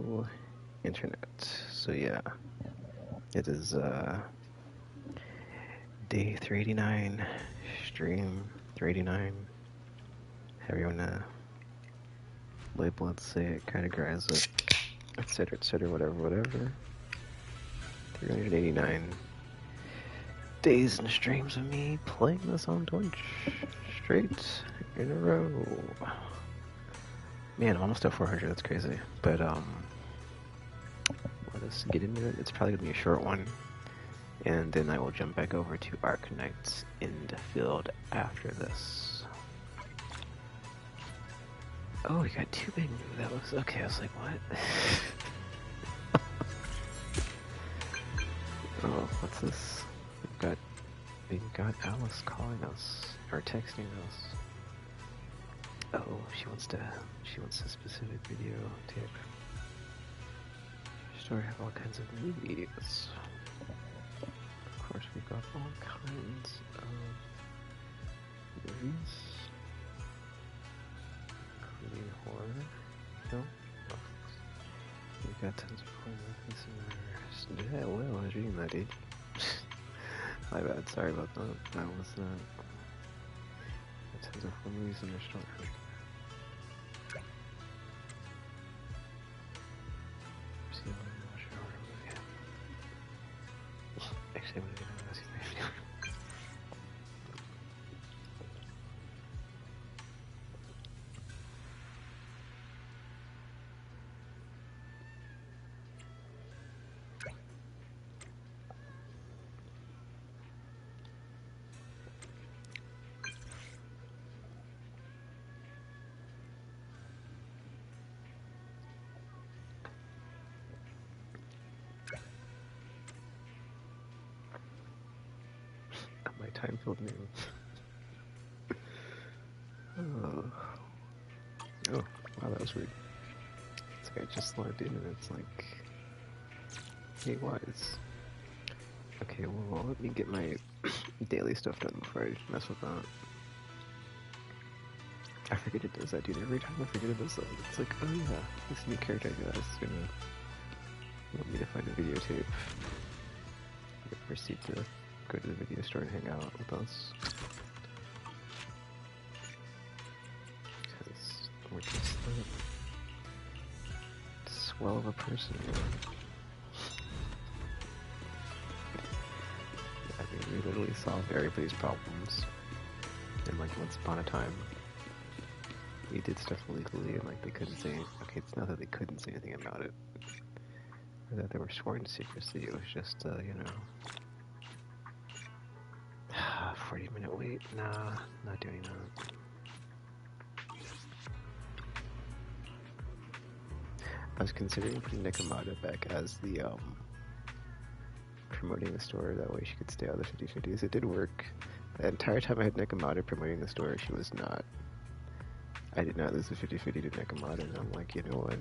Hello, Internet. So yeah, it is day 389, stream 389. However you wanna label it, say it, categorize it, etc., whatever. 389 days and streams of me playing this on Twitch straight in a row. Man, I'm almost at 400. That's crazy. But let us get into it. It's probably gonna be a short one, and then I will jump back over to Arcanite's in the field after this. Oh, we got two big moves. That looks okay. I was like, what? Oh, what's this? We've got Alice calling us or texting us. Oh, she wants a specific video tip. Store have all kinds of movies. Of course, we've got all kinds of movies, including horror, film. We've got tons of horror movies in there. Yeah, well, I was reading that, dude. My bad, sorry about that. That was not. Tons of horror movies in their store. Actually, I'm gonna ask you that video. My time-filled name. Oh, wow, that was weird. It's like I just logged in and it's like, hey, wise. Okay, well, let me get my daily stuff done before I mess with that. I forget it does that, dude. Every time I forget it does that, it's like, oh yeah, this new character I got is gonna want me to find a videotape. Proceed to go to the video store and hang out with us. Because we're just a swell of a person. I mean, we literally solved everybody's problems. And like once upon a time, we did stuff illegally and like they couldn't say, okay, it's not that they couldn't say anything about it. Or that they were sworn to secrecy, it was just, you know, 40-minute wait? Nah, not doing that. I was considering putting Nikamata back as the, promoting the store, that way she could stay out of the 50/50s. It did work. The entire time I had Nikamata promoting the store, she was not. I did not lose the 50/50 to Nikamata, and I'm like, you know what?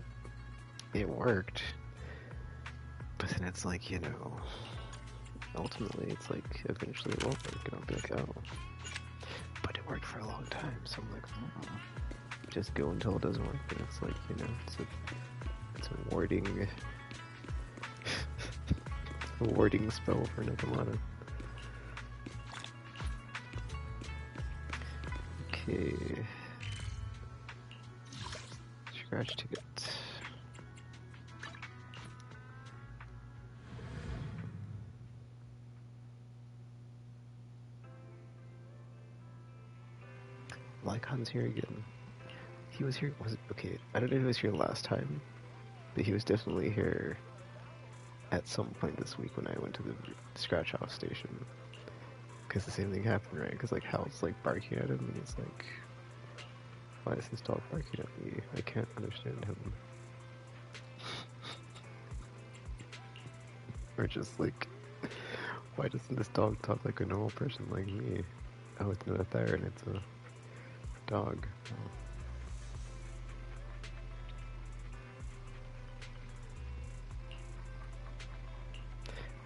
It worked. But then it's like, you know, ultimately it's like, eventually it won't work, and I'll be like, oh. But it worked for a long time, so I'm like, just go until it doesn't work, and it's like, you know, it's a warding, it's a warding spell for Nikamata. Okay. Scratch ticket. Lycon's here again. He was here, was it, okay, I don't know if he was here last time, but he was definitely here at some point this week when I went to the scratch off station. Because the same thing happened, right? Because like Hal's like barking at him and he's like, why is this dog barking at me? I can't understand him. Or just like, why doesn't this dog talk like a normal person like me? Oh, it's not a thyron, it's a dog. Oh.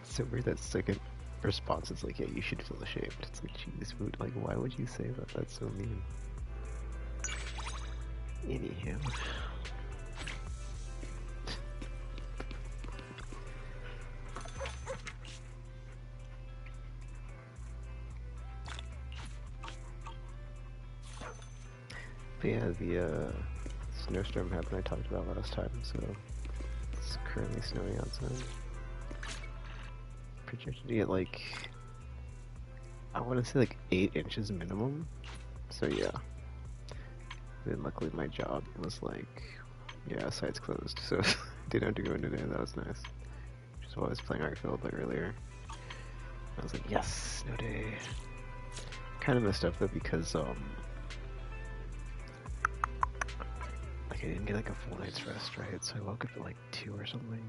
It's so weird that second response is like, yeah, you should feel ashamed. It's like, jeez, like, why would you say that? That's so mean. Anywho. But yeah, the snowstorm happened I talked about last time, so it's currently snowing outside. Projected to get like, I want to say like 8 inches minimum. So yeah. Then luckily my job was like, yeah, site's closed, so didn't have to go in today. That was nice. Which is why I was playing Arcfield a bit earlier. I was like, yes, snow day. Kind of messed up though because like I didn't get like a full night's rest, right? So I woke up at like 2 or something.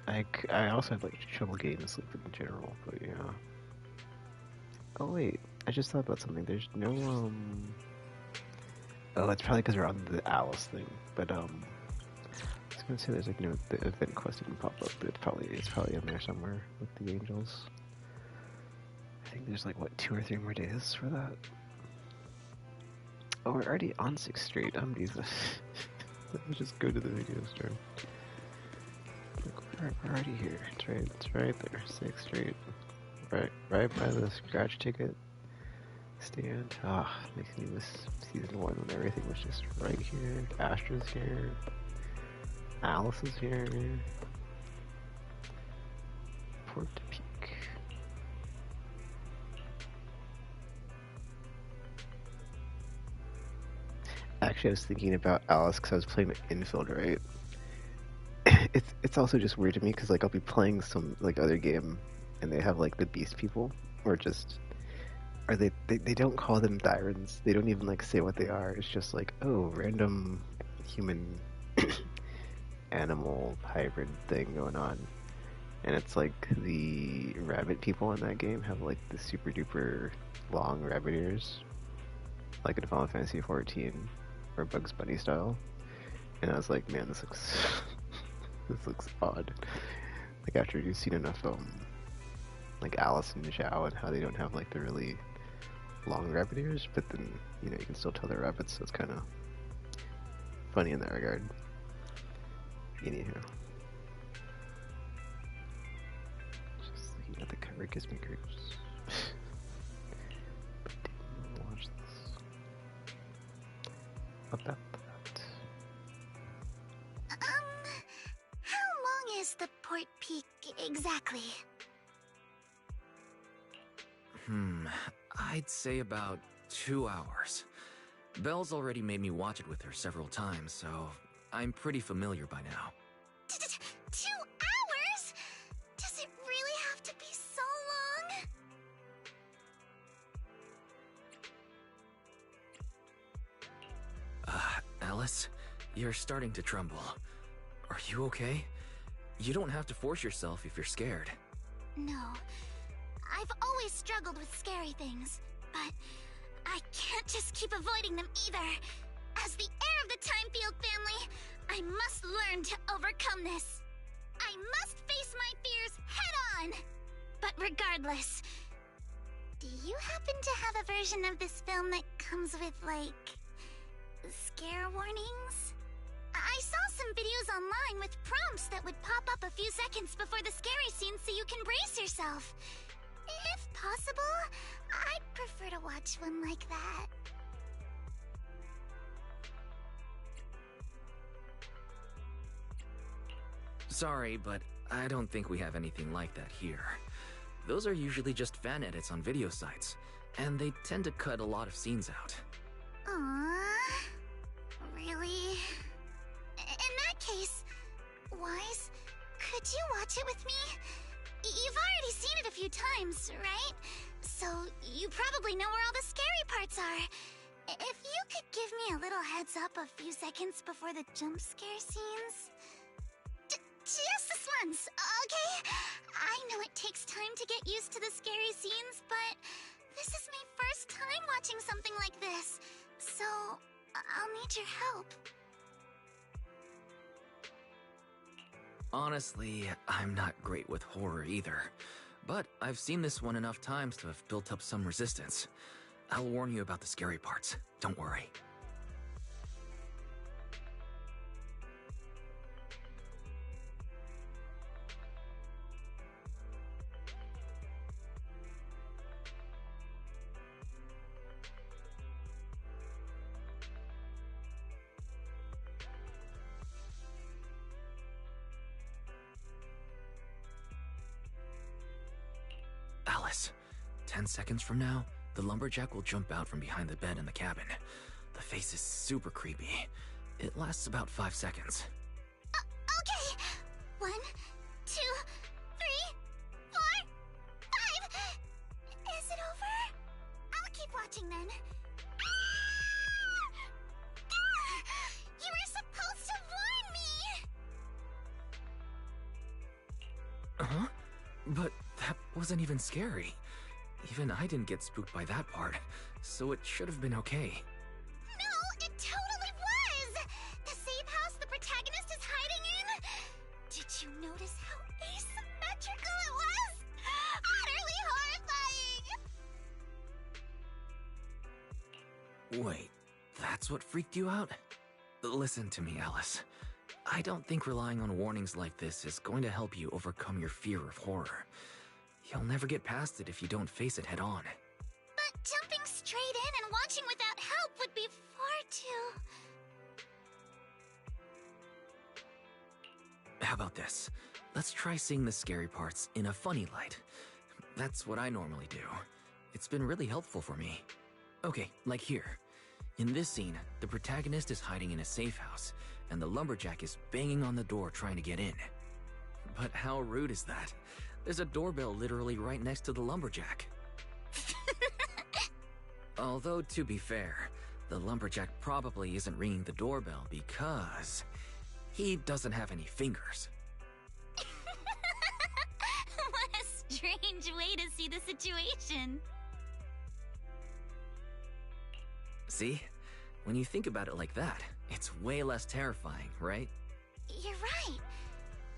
I also had like trouble getting to sleep in general, but yeah. Oh wait, I just thought about something. There's no oh, it's probably because we're on the Alice thing, but I was gonna say there's like no, the event quest didn't pop up, but it's probably in there somewhere with the angels. I think there's like what 2 or 3 more days for that. Oh, we're already on 6th Street. I'm Jesus. Let's just go to the video store. Look, we're already here. It's right there. 6th Street. Right by the scratch ticket stand. Ah, makes me miss season 1 when everything was just right here. Astra's here. Alice is here. Port to Peak. Actually, I was thinking about Alice because I was playing Infield, right? It's also just weird to me because like I'll be playing some like other game and they have like the beast people or just or they don't call them Thyrans. They don't even like say what they are. It's just like, oh, random human animal hybrid thing going on. And it's like the rabbit people in that game have like the super duper long rabbit ears. Like in Final Fantasy 14 or Bugs Bunny style. And I was like, man, this looks this looks odd. Like after you've seen enough like Alice and Zhao and how they don't have like the really long rabbit ears, but then you know you can still tell they're rabbits, so it's kind of funny in that regard. Anywho, just looking at the cover gives me creeps. But didn't watch this. About that. How long is the Port Peak exactly? I'd say about 2 hours. Belle's already made me watch it with her several times, so I'm pretty familiar by now. 2 hours? Does it really have to be so long? Alice, you're starting to tremble. Are you okay? You don't have to force yourself if you're scared. No. I've always struggled with scary things, but I can't just keep avoiding them either. As the heir of the Timefield family, I must learn to overcome this. I must face my fears head on. But regardless, do you happen to have a version of this film that comes with, like, scare warnings? I saw some videos online with prompts that would pop up a few seconds before the scary scene so you can brace yourself. If possible, I'd prefer to watch one like that. Sorry, but I don't think we have anything like that here. Those are usually just fan edits on video sites, and they tend to cut a lot of scenes out. Aww. Really? In that case, Wise, could you watch it with me? You've already seen it a few times, right? So you probably know where all the scary parts are. If you could give me a little heads up a few seconds before the jump scare scenes. Just this once, okay? I know it takes time to get used to the scary scenes, but this is my first time watching something like this, so I'll need your help. Honestly, I'm not great with horror either, but I've seen this one enough times to have built up some resistance. I'll warn you about the scary parts, don't worry. Alice. 10 seconds from now, the lumberjack will jump out from behind the bed in the cabin. The face is super creepy. It lasts about 5 seconds. Okay. 1, 2, 3, 4, 5. Is it over? I'll keep watching then. You were supposed to warn me! Huh? But that wasn't even scary. Even I didn't get spooked by that part, so it should have been okay. No, it totally was! The safe house the protagonist is hiding in? Did you notice how asymmetrical it was? Utterly horrifying! Wait, that's what freaked you out? Listen to me, Alice. I don't think relying on warnings like this is going to help you overcome your fear of horror. You'll never get past it if you don't face it head on. But jumping straight in and watching without help would be far too... How about this? Let's try seeing the scary parts in a funny light. That's what I normally do. It's been really helpful for me. Okay, like here. In this scene, the protagonist is hiding in a safe house, and the lumberjack is banging on the door trying to get in. But how rude is that? There's a doorbell literally right next to the lumberjack. Although, to be fair, the lumberjack probably isn't ringing the doorbell because he doesn't have any fingers. What a strange way to see the situation. See? When you think about it like that, it's way less terrifying, right? You're right.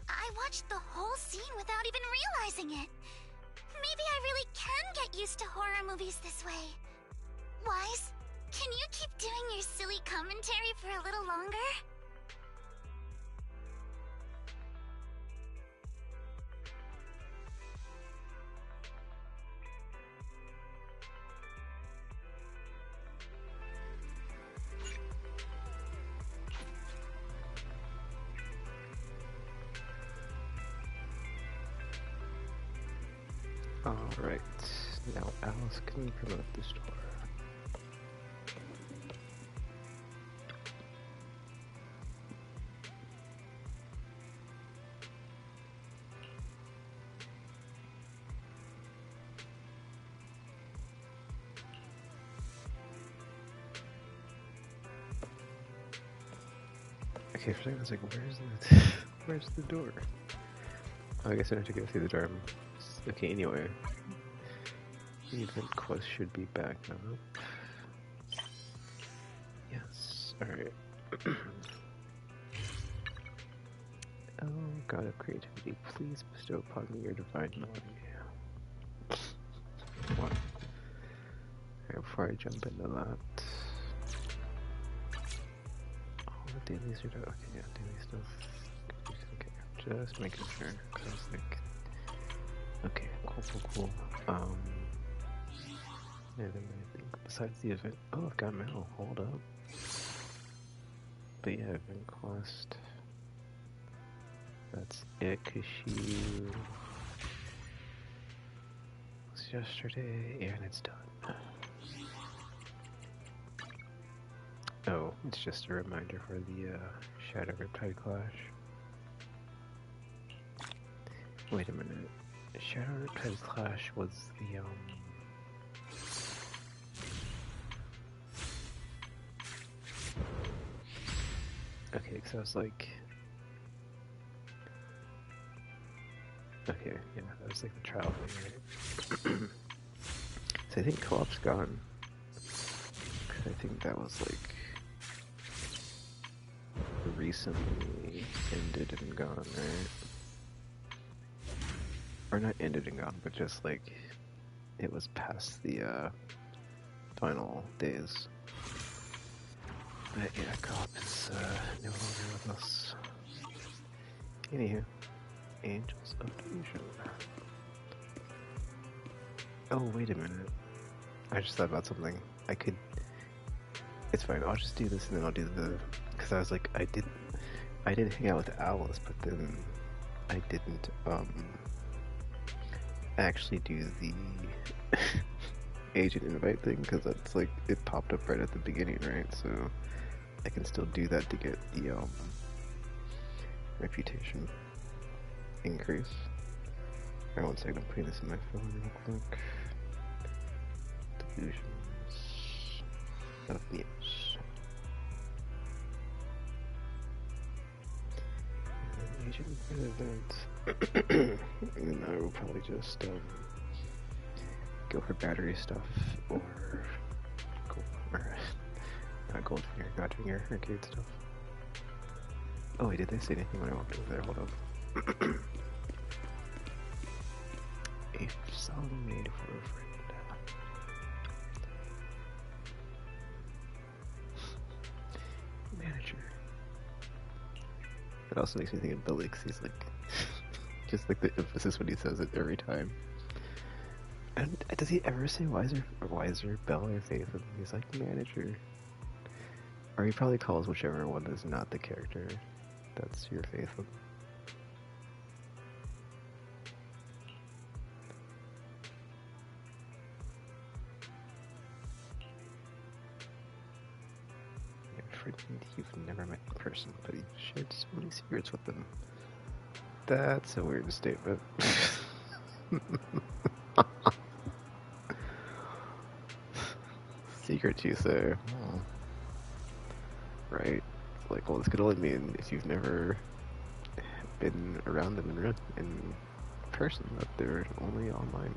I watched the whole scene without even realizing it. Maybe I really can get used to horror movies this way. Wise, can you keep doing your silly commentary for a little longer? Alright, now Alice can promote the store. Okay, for a second I was like, where's the door? Oh, I guess I have to go through the door. Okay, anyway. The event quest should be back now. Yes, alright. Oh, God of creativity, please bestow upon me your divine melody. What? Alright, before I jump into that. Oh, the dailies are done. Okay, yeah, daily stuff. Okay, just making sure. Cause like, okay, cool. Yeah, then I think besides the event, oh, I've got mail. Hold up. But yeah, event quest. That's it, cause she was yesterday, and it's done. Oh, it's just a reminder for the Shadow Riptide Clash. Wait a minute. Shadow Riptide Clash was the okay, because I was like, okay, yeah, that was like the trial thing, right? So I think co-op's gone. Cause I think that was like recently ended and gone, right? Or not ended and gone, but just like it was past the final days. But yeah, co-op is no longer with us. Anywho, Angels of Delusion. Oh, wait a minute. I just thought about something. I could... It's fine, I'll just do this and then I'll do the... Because I was like, I did hang out with Alice, but then I didn't, actually do the agent invite thing because that's like it popped up right at the beginning, right? So I can still do that to get the reputation increase. Alright, 1 second, I'm putting this in my phone real quick. Delusions of muse. Agent event. And then I will probably just go for battery stuff or not Goldfinger, Godfinger, arcade stuff. Oh wait, did they say anything when I walked over there? Hold up. A song made for a friend. Manager. It also makes me think of Billy, because he's like, just like the emphasis when he says it every time. And does he ever say wiser, Bell, or Faith? And he's like, manager. Or he probably calls whichever one is not the character that's your Faith. You've never met in person, but you shared so many secrets with them. That's a weird statement. Secret, you say? Oh. Right. Like, well, this could only mean if you've never been around them in person, that they're only online.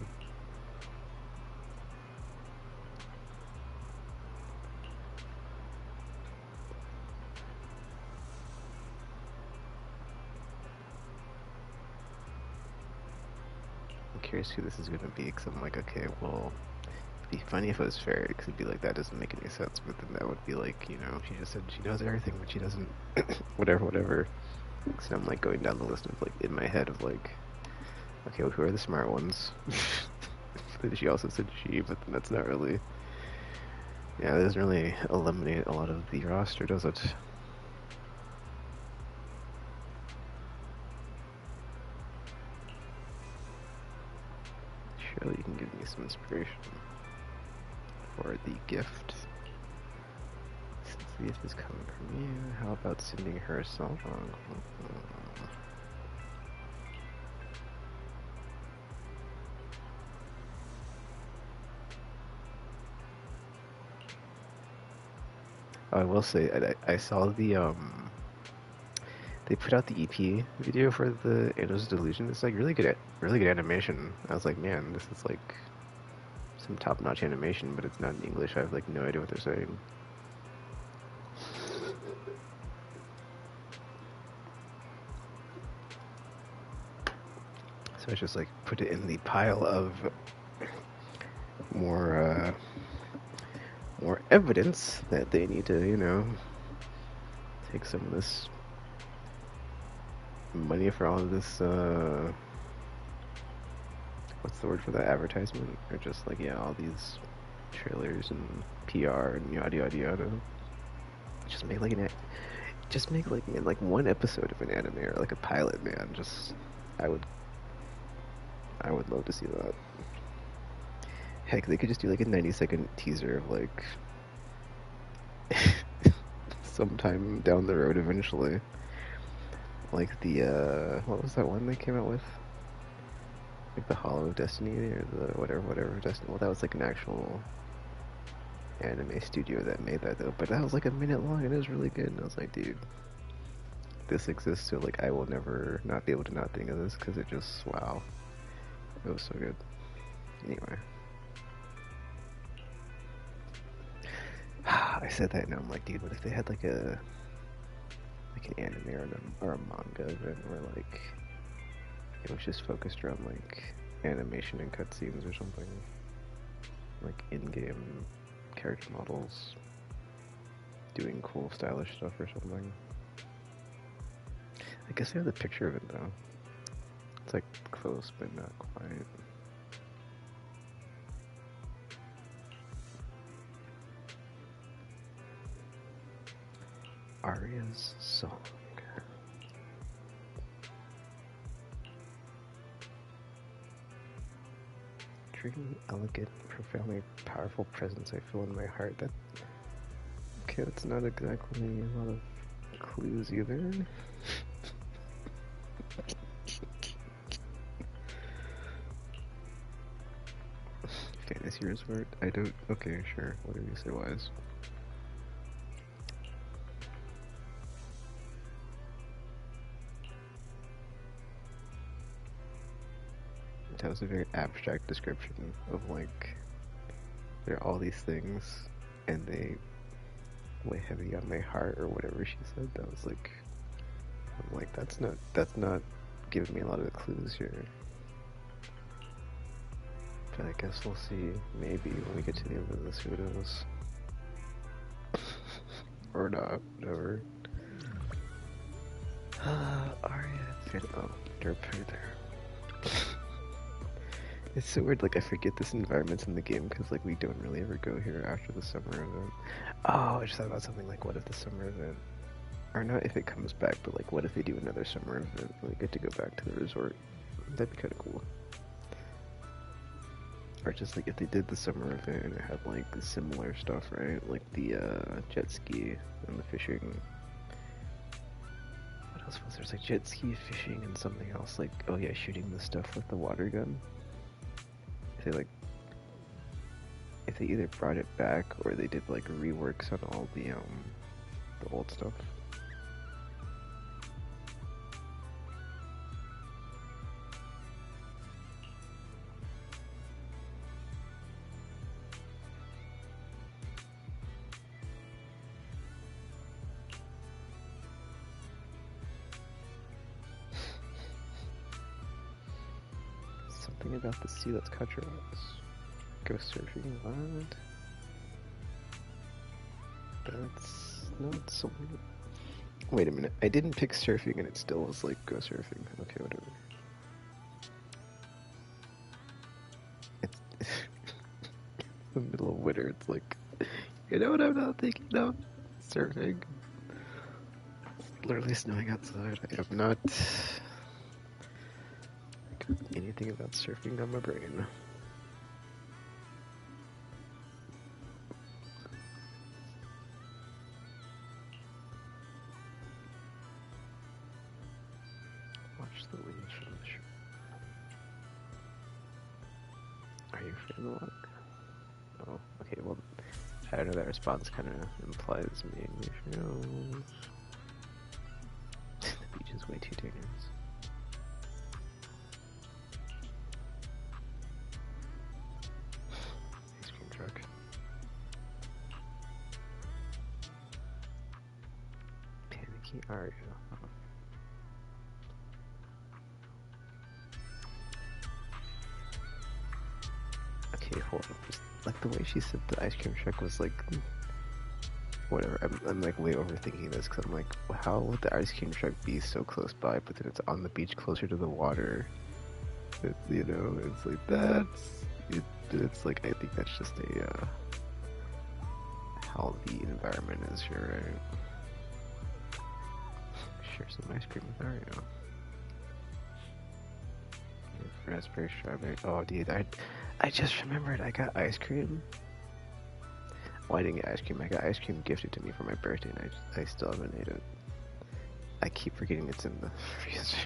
I'm curious who this is going to be, because I'm like, okay, well, it'd be funny if it was Fairy, because it'd be like, that doesn't make any sense, but then that would be like, you know, she just said she knows everything, but she doesn't, whatever. So I'm like going down the list of like, in my head of like, okay, well, who are the smart ones? But she also said she, but then that's not really, yeah, it doesn't really eliminate a lot of the roster, does it? Surely you can give me some inspiration for the gift. Since the gift is coming from you, how about sending her a song? I will say, I saw the, they put out the EP video for the Angel's Delusion. It's like really good animation. I was like, man, this is like some top-notch animation, but it's not in English. I have like no idea what they're saying. So I just like put it in the pile of more evidence that they need to, you know, take some of this money for all of this, what's the word for that, advertisement? Or just like, yeah, all these trailers and PR and yada yada yada. Just make like man, like one episode of an anime or like a pilot, man. Just, I would love to see that. Heck, they could just do like a 90-second teaser of like sometime down the road eventually. Like the, what was that one they came out with? Like the Hollow Destiny or the whatever Destiny. Well, that was like an actual anime studio that made that though. But that was like a minute long and it was really good. And I was like, dude, this exists, so like I will never not be able to not think of this because it just, wow. It was so good. Anyway. I said that and I'm like, dude, what if they had like an anime or a manga event where like it was just focused around like animation and cutscenes or something, like in-game character models doing cool stylish stuff or something. I guess I have the picture of it though. It's like close but not quite. Aria's song. extremely elegant, profoundly powerful presence I feel in my heart. That okay, that's not exactly a lot of clues either. Fantasy resort? I don't. Okay, sure. Whatever you say, wise. That was a very abstract description of like there are all these things and they weigh heavy on my heart or whatever she said. That was like I'm like that's not giving me a lot of the clues here. But I guess we'll see maybe when we get to the end of this, who knows. Or not, whatever. Arya, oh, derp right there. It's so weird, like I forget this environment's in the game because like we don't really ever go here after the summer event. Oh, I just thought about something like what if the summer event, or not if it comes back, but like what if they do another summer event and we get to go back to the resort? That'd be kind of cool. Or just like if they did the summer event and it had like similar stuff, right? Like the jet ski and the fishing. What else was there? There's like jet ski, fishing, and something else. Like, oh yeah, shooting the stuff with the water gun. If they either brought it back or they did like reworks on all the old stuff. Something about the sea that's caught your eyes. Go surfing, what? That's not so weird. Wait a minute, I didn't pick surfing and it still was like go surfing. Okay, whatever. It's the middle of winter, it's like, you know what I'm not thinking of? Surfing. It's literally snowing outside. I have not anything about surfing on my brain. Watch the winds from the shore. Are you afraid of the water? Oh, okay, well, I don't know, that response kind of implies maybe feels... The beach is way too dangerous. Ice cream truck. Panicky Aria. Oh. Okay, hold on. Just, like the way she said the ice cream truck was like... Whatever, I'm like way overthinking this because I'm like, well, how would the ice cream truck be so close by, but then it's on the beach closer to the water? It's, you know, it's like it's like, I think that's just a, how the environment is here, right? Share some ice cream with Ario. Raspberry, strawberry, oh dude, I just remembered I got ice cream. Well, I didn't get ice cream. I got ice cream gifted to me for my birthday, and I still haven't ate it. I keep forgetting it's in the freezer.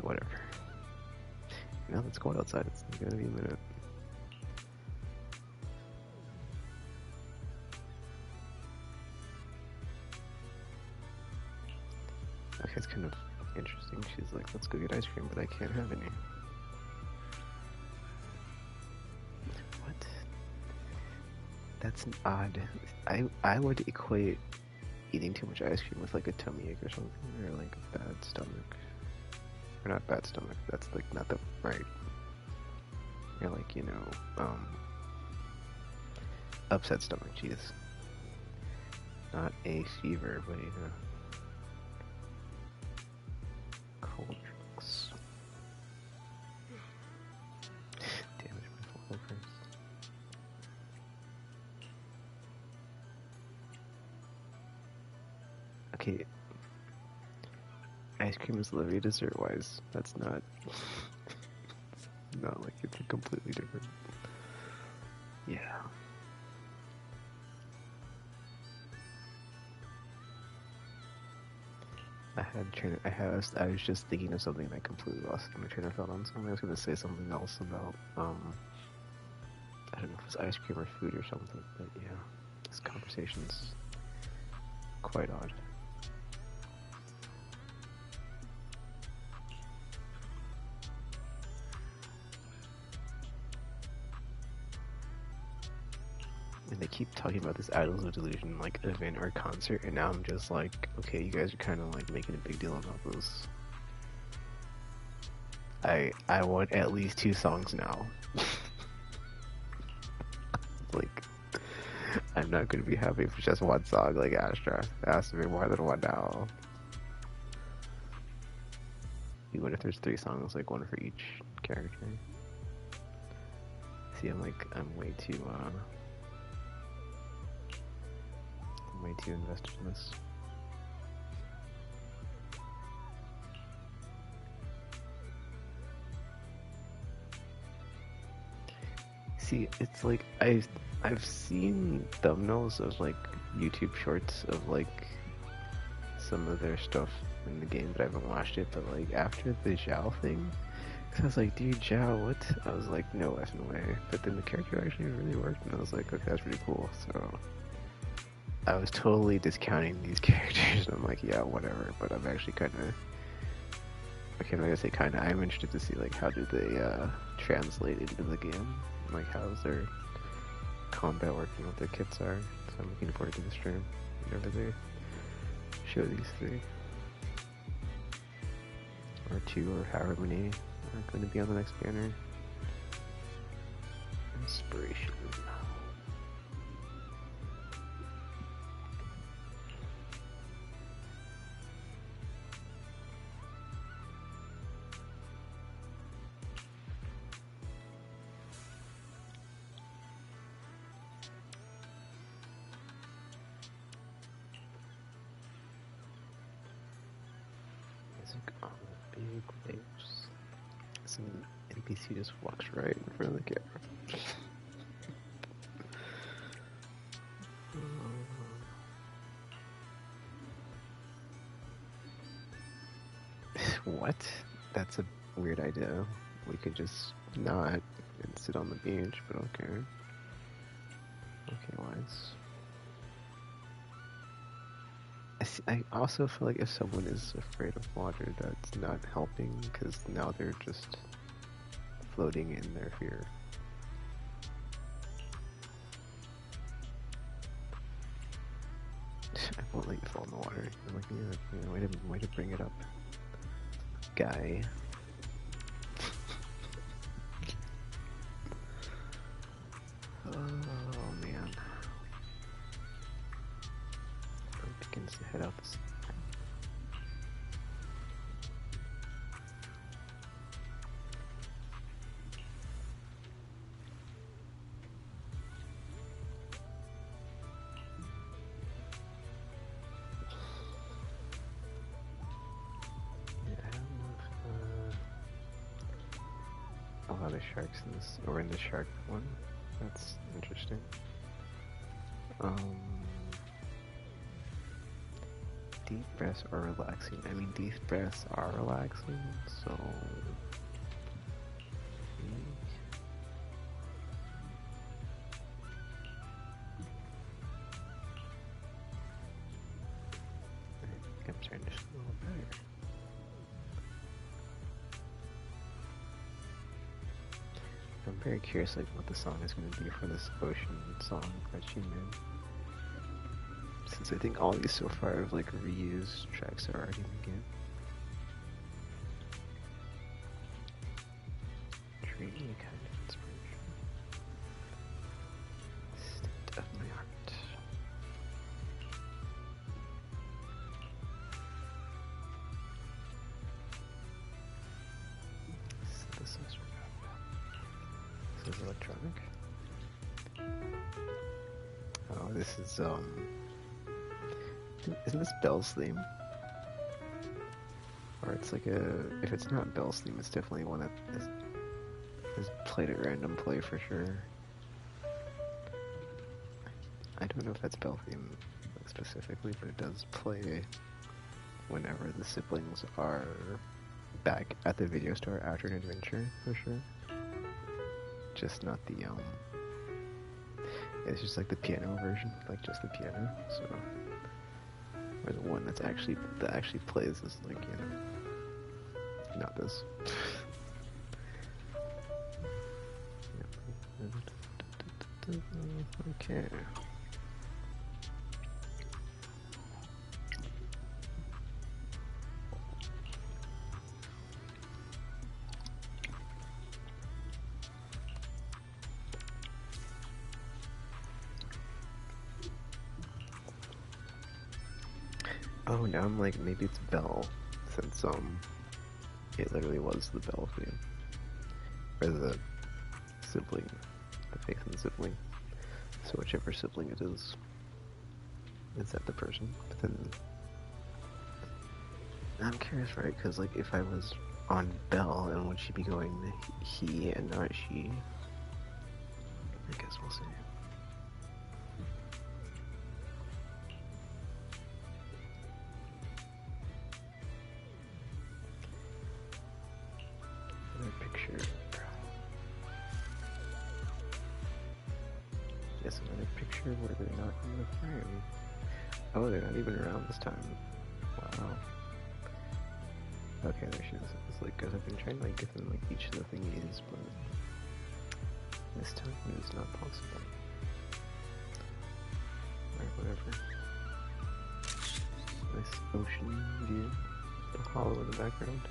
Whatever. Now let's go outside. It's gonna be a minute. Okay, it's kind of interesting. She's like, let's go get ice cream, but I can't have any. That's an odd. I would equate eating too much ice cream with like a tummy ache or something, or like a bad stomach. Or not bad stomach. That's like not the right. Or like, you know, upset stomach. Jeez. Not a fever, but you know, cold drinks. Damage my full first. Okay, ice cream is literally dessert-wise. That's not... Not like it's a completely different. Yeah. I was just thinking of something and I completely lost my train of thought on something. I was gonna say something else about I don't know if it's ice cream or food or something, but yeah, this conversation's quite odd. And they keep talking about this Idols of Delusion like event or concert, and now I'm just like, okay, you guys are kind of like making a big deal about this. I want at least 2 songs now. Like, I'm not gonna be happy for just 1 song like Astra. It has to be more than 1 now. Even if there's 3 songs, like 1 for each character. See, I'm way too invested in this. See, it's like I've seen thumbnails of like YouTube shorts of like some of their stuff in the game, but I haven't watched it. But like after the Zhao thing, cause I was like, dude, Zhao, what? I was like, no effing way. But then the character actually really worked, and I was like, okay, that's pretty cool. So I was totally discounting these characters, and I'm like, yeah, whatever. But I'm actually kind of, okay, I'm not gonna say kind of. I'm interested to see like how do they translate into the game. Like how's their combat working, what their kits are. So I'm looking forward to the stream whenever they show these 3 or 2 or however many are going to be on the next banner. Inspiration. Music on the big waves. Some NPC just walks right in front of the camera. What? That's a weird idea. We could just not and sit on the beach, but okay. Okay, wise. I also feel like if someone is afraid of water, that's not helping, because now they're just floating in their fear. I won't let you fall in the water. I'm like, yeah, way to bring it up, guy. Oh man. It begins to head out this. There's sharks in this, or in the shark one. That's interesting. Deep breaths are relaxing. I mean, deep breaths are relaxing, so. I'm starting to feel a little better. I'm very curious, like, what the song is going to be for this ocean song that she made. Since I think all these so far have, like, reused tracks that are already in the game. Dreamy kind of inspiration. State of my heart. Synthesizer. This is electronic. Oh, this is isn't this Belle's theme? Or it's like a, if it's not Belle's theme, it's definitely one that is. Just played at random play for sure. I don't know if that's Bell theme specifically, but it does play whenever the siblings are back at the video store after an adventure, for sure. Just not the, it's just like the piano version, like just the piano, so. Or the one that actually plays is like, you know, not this. Okay. Oh, now I'm like, maybe it's Bell, since, it literally was the Bell theme. Or the sibling, the Faith and sibling. So whichever sibling it is that the person? But then, I'm curious, right, because, like, if I was on Bell, and would she be going he and not she? I guess we'll see. Picture. Yes, another picture where they're not in the frame. Oh, they're not even around this time. Wow. Okay, there she is. It's like, cause I've been trying to like get them like each of the thingies, but this time it is not possible. Alright, whatever. Nice ocean view. The hollow in the background.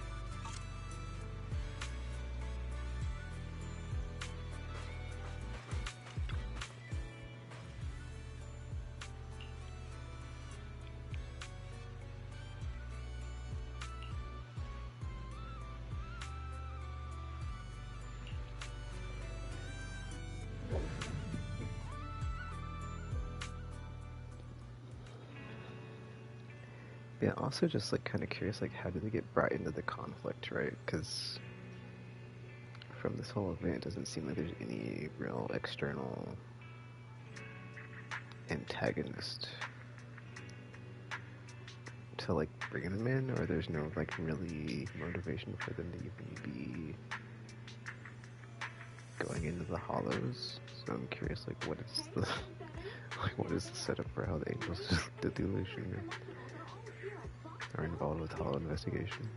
Yeah, also just like kind of curious, like how did they get brought into the conflict, right? Because from this whole event, it doesn't seem like there's any real external antagonist to like bring them in, or there's no like really motivation for them to even be going into the hollows. So I'm curious, like what is the like what is the setup for how the angels, the delusion, are involved with hollow investigation?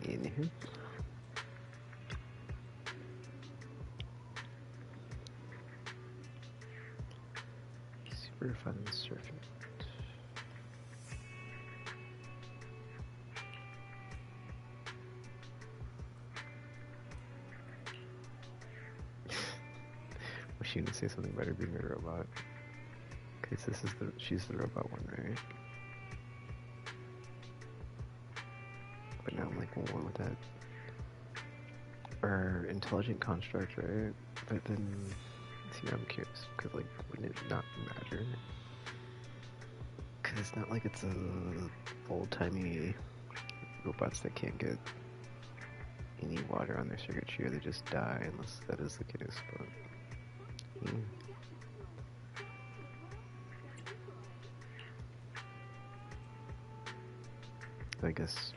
Anywho. Super fun surfing. Was she gonna say something about her being a robot? Okay, so she's the robot one, right? But now I'm like, well, what with that? Or intelligent construct, right? But then, see, I'm curious, because like, wouldn't it not matter? Because it's not like it's a old-timey robots that can't get any water on their circuitry, or they just die, unless that is the case, but... I guess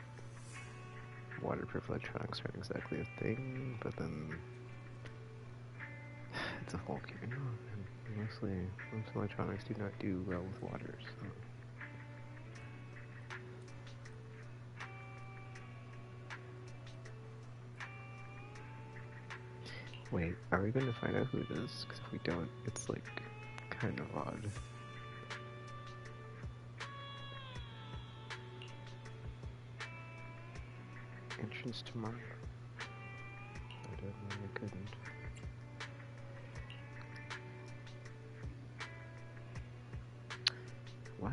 waterproof electronics aren't exactly a thing, but then it's a Hulk, you know, and most electronics do not do well with water, so... Wait, are we going to find out who it is? Because if we don't, it's like kind of odd. Entrance to Mark. I don't know, I couldn't. What?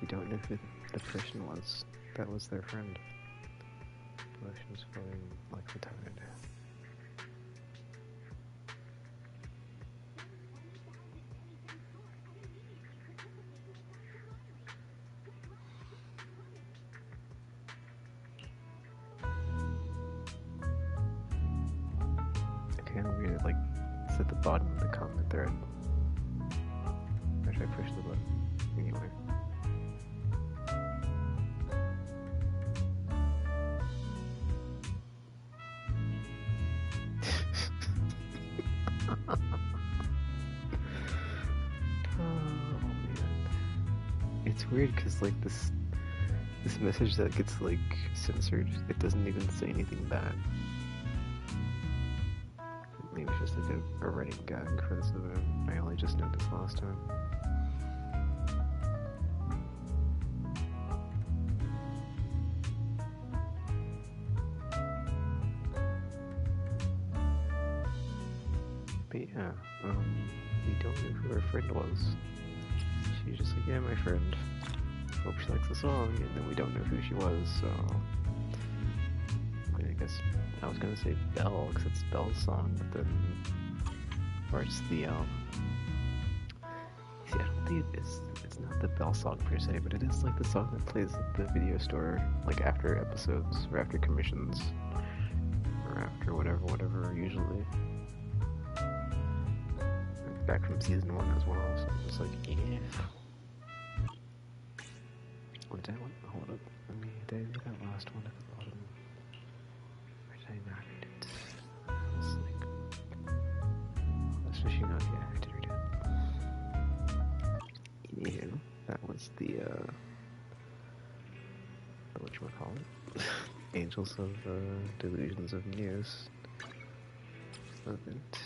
We don't know who the person was. That was their friend. Emotions flowing like the tide. like, it's at the bottom of the comment thread. Or should I push the button? Anyway. It's weird because like this message that gets like censored, it doesn't even say anything bad. Maybe it's just like a running gag for this event. I only just noticed last time. But yeah, we don't know who her friend was. She's just like, yeah, my friend. Hope she likes the song, and then we don't know who she was, so... I guess I was gonna say Belle, because it's Belle's song, but then... Or it's the, See, I don't think it's not the Belle song per se, but it is like the song that plays at the video store, like after episodes, or after commissions, or after whatever, usually. Back from season 1 as well, so I'm just like, yeah. What did I want? Hold up. Did I do that last one at the bottom? Or did I not read it? It's like, especially not yet. I did read it. Anywho, that was the, whatchamacallit? Angels of, Delusions of Muse. Event.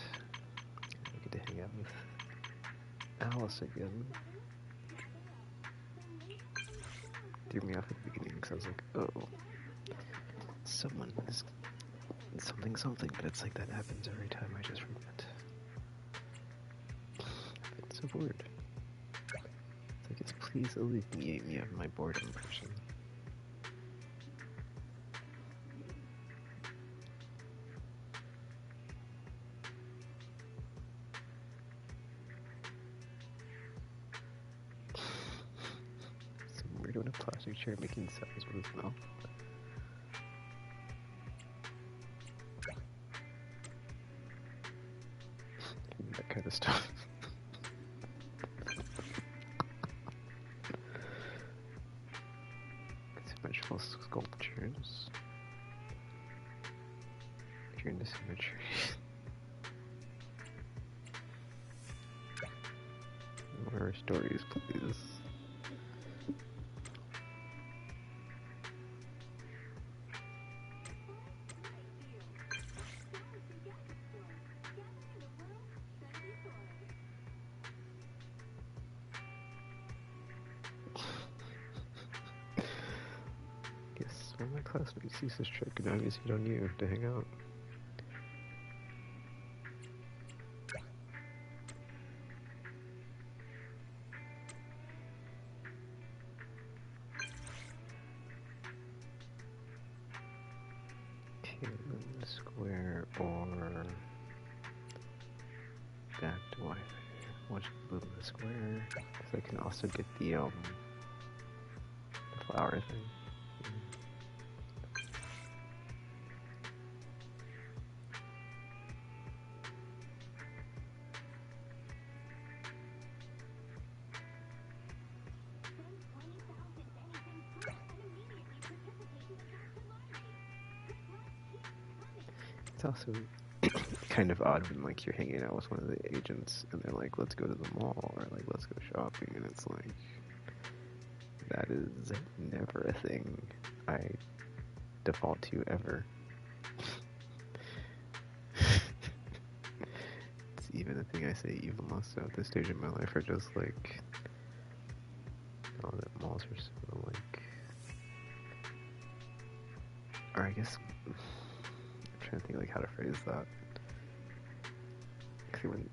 I get to hang out with Alice again. Threw me off at the beginning because I was like, oh, someone is something, but it's like that happens every time I just forget. It's so weird. It's like, please alleviate me of my boredom person. Some weird on a plastic chair making sounds with his mouth. That kind of stuff. Symmetrical sculptures. If you're into symmetry. More stories, please. Guess one of my classmates used this trick, and now I use it on you to hang out. Square or back to Wi-Fi. Watch move the square. Because I can also get the flower thing. It's also kind of odd when like you're hanging out with one of the agents and they're like, let's go to the mall, or like, let's go shopping, and it's like, that is never a thing I default to ever. It's even a thing I say even less so at this stage in my life, are just like, oh, that malls are so like, or I guess, I'm trying to think like how to phrase that.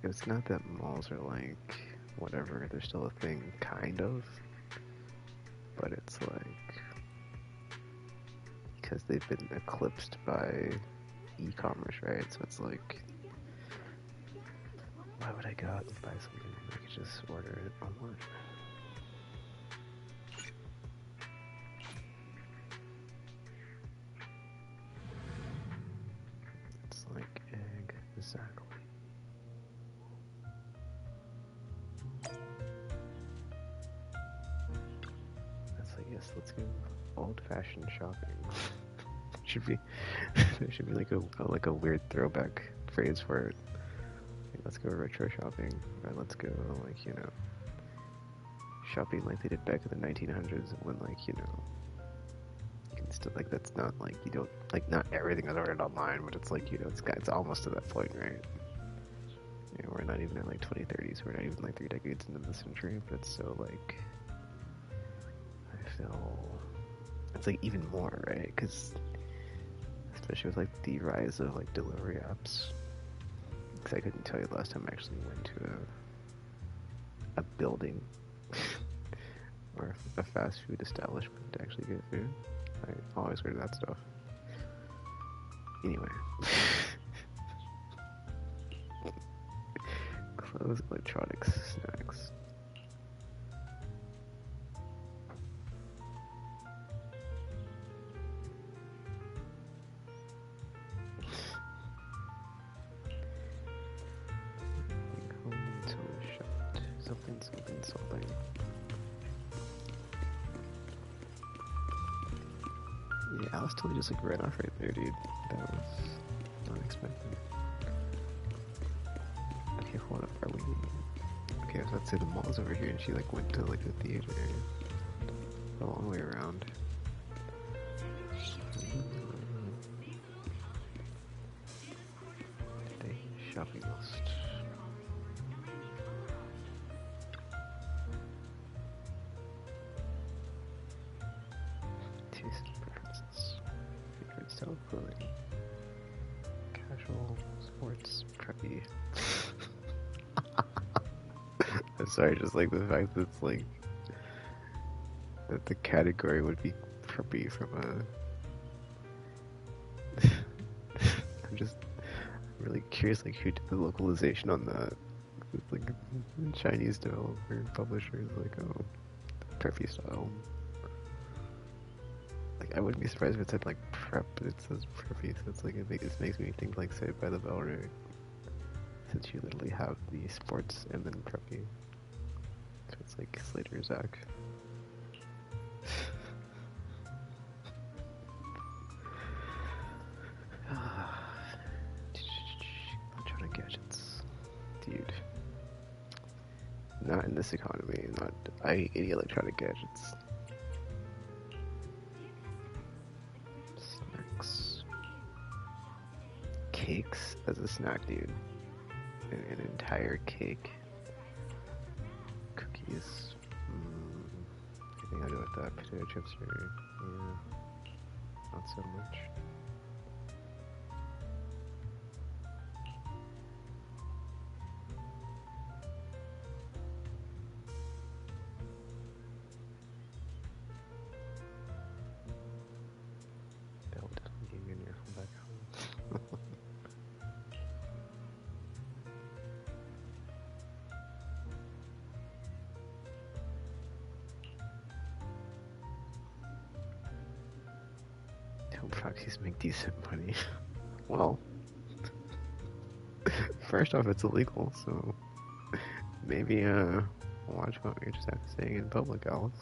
It's not that malls are like, whatever, they're still a thing, kind of, but it's like, because they've been eclipsed by e-commerce, right? So it's like, why would I go out and buy something when I could just order it online? It's like, exactly. let's go old-fashioned shopping. should be there should be like a weird throwback phrase for it. Like, let's go retro shopping, or let's go like shopping like they did back in the 1900s when like you can still like that's not like you don't like not everything is ordered online, but it's like it's almost to that point, right? We're not even in like 2030s. We're not even like 3 decades into the century, but it's so like I feel it's like even more, right? Because especially with like the rise of like delivery apps. Because I couldn't tell you the last time I actually went to a building or a fast food establishment to actually get food. I always order that stuff. Anyway. Clothes, electronics, snacks. Home until shut. Something. Yeah, Alice totally just like ran off right there, dude. That was unexpected. Okay, hold up. Are we? Okay, I was about to say the mall's over here, and she like went to like the theater area. A long way around. Today shopping list. Taste preferences. Favorite style of clothing. Casual, sports, preppy. I'm sorry, just like the fact that it's like that the category would be preppy from a. I'm really curious, like who did the localization on that? It's like a Chinese developer publisher is like, oh, preppy style. Like I wouldn't be surprised if it said like prep, but it says preppy, so it's like it makes me think like Saved by the Bell, right? Since you literally have the sports and then preppy. So it's like Slater Zach. Electronic gadgets. Dude. Not in this economy. I hate any electronic gadgets. Snacks. Cakes as a snack, dude. An entire cake. Cookies. I think I'll go with that. Potato chips are, yeah, not so much. That will definitely give me an earful back home. Proxies make decent money. Well, first off, it's illegal, so maybe watch what you're just saying in public, Alice.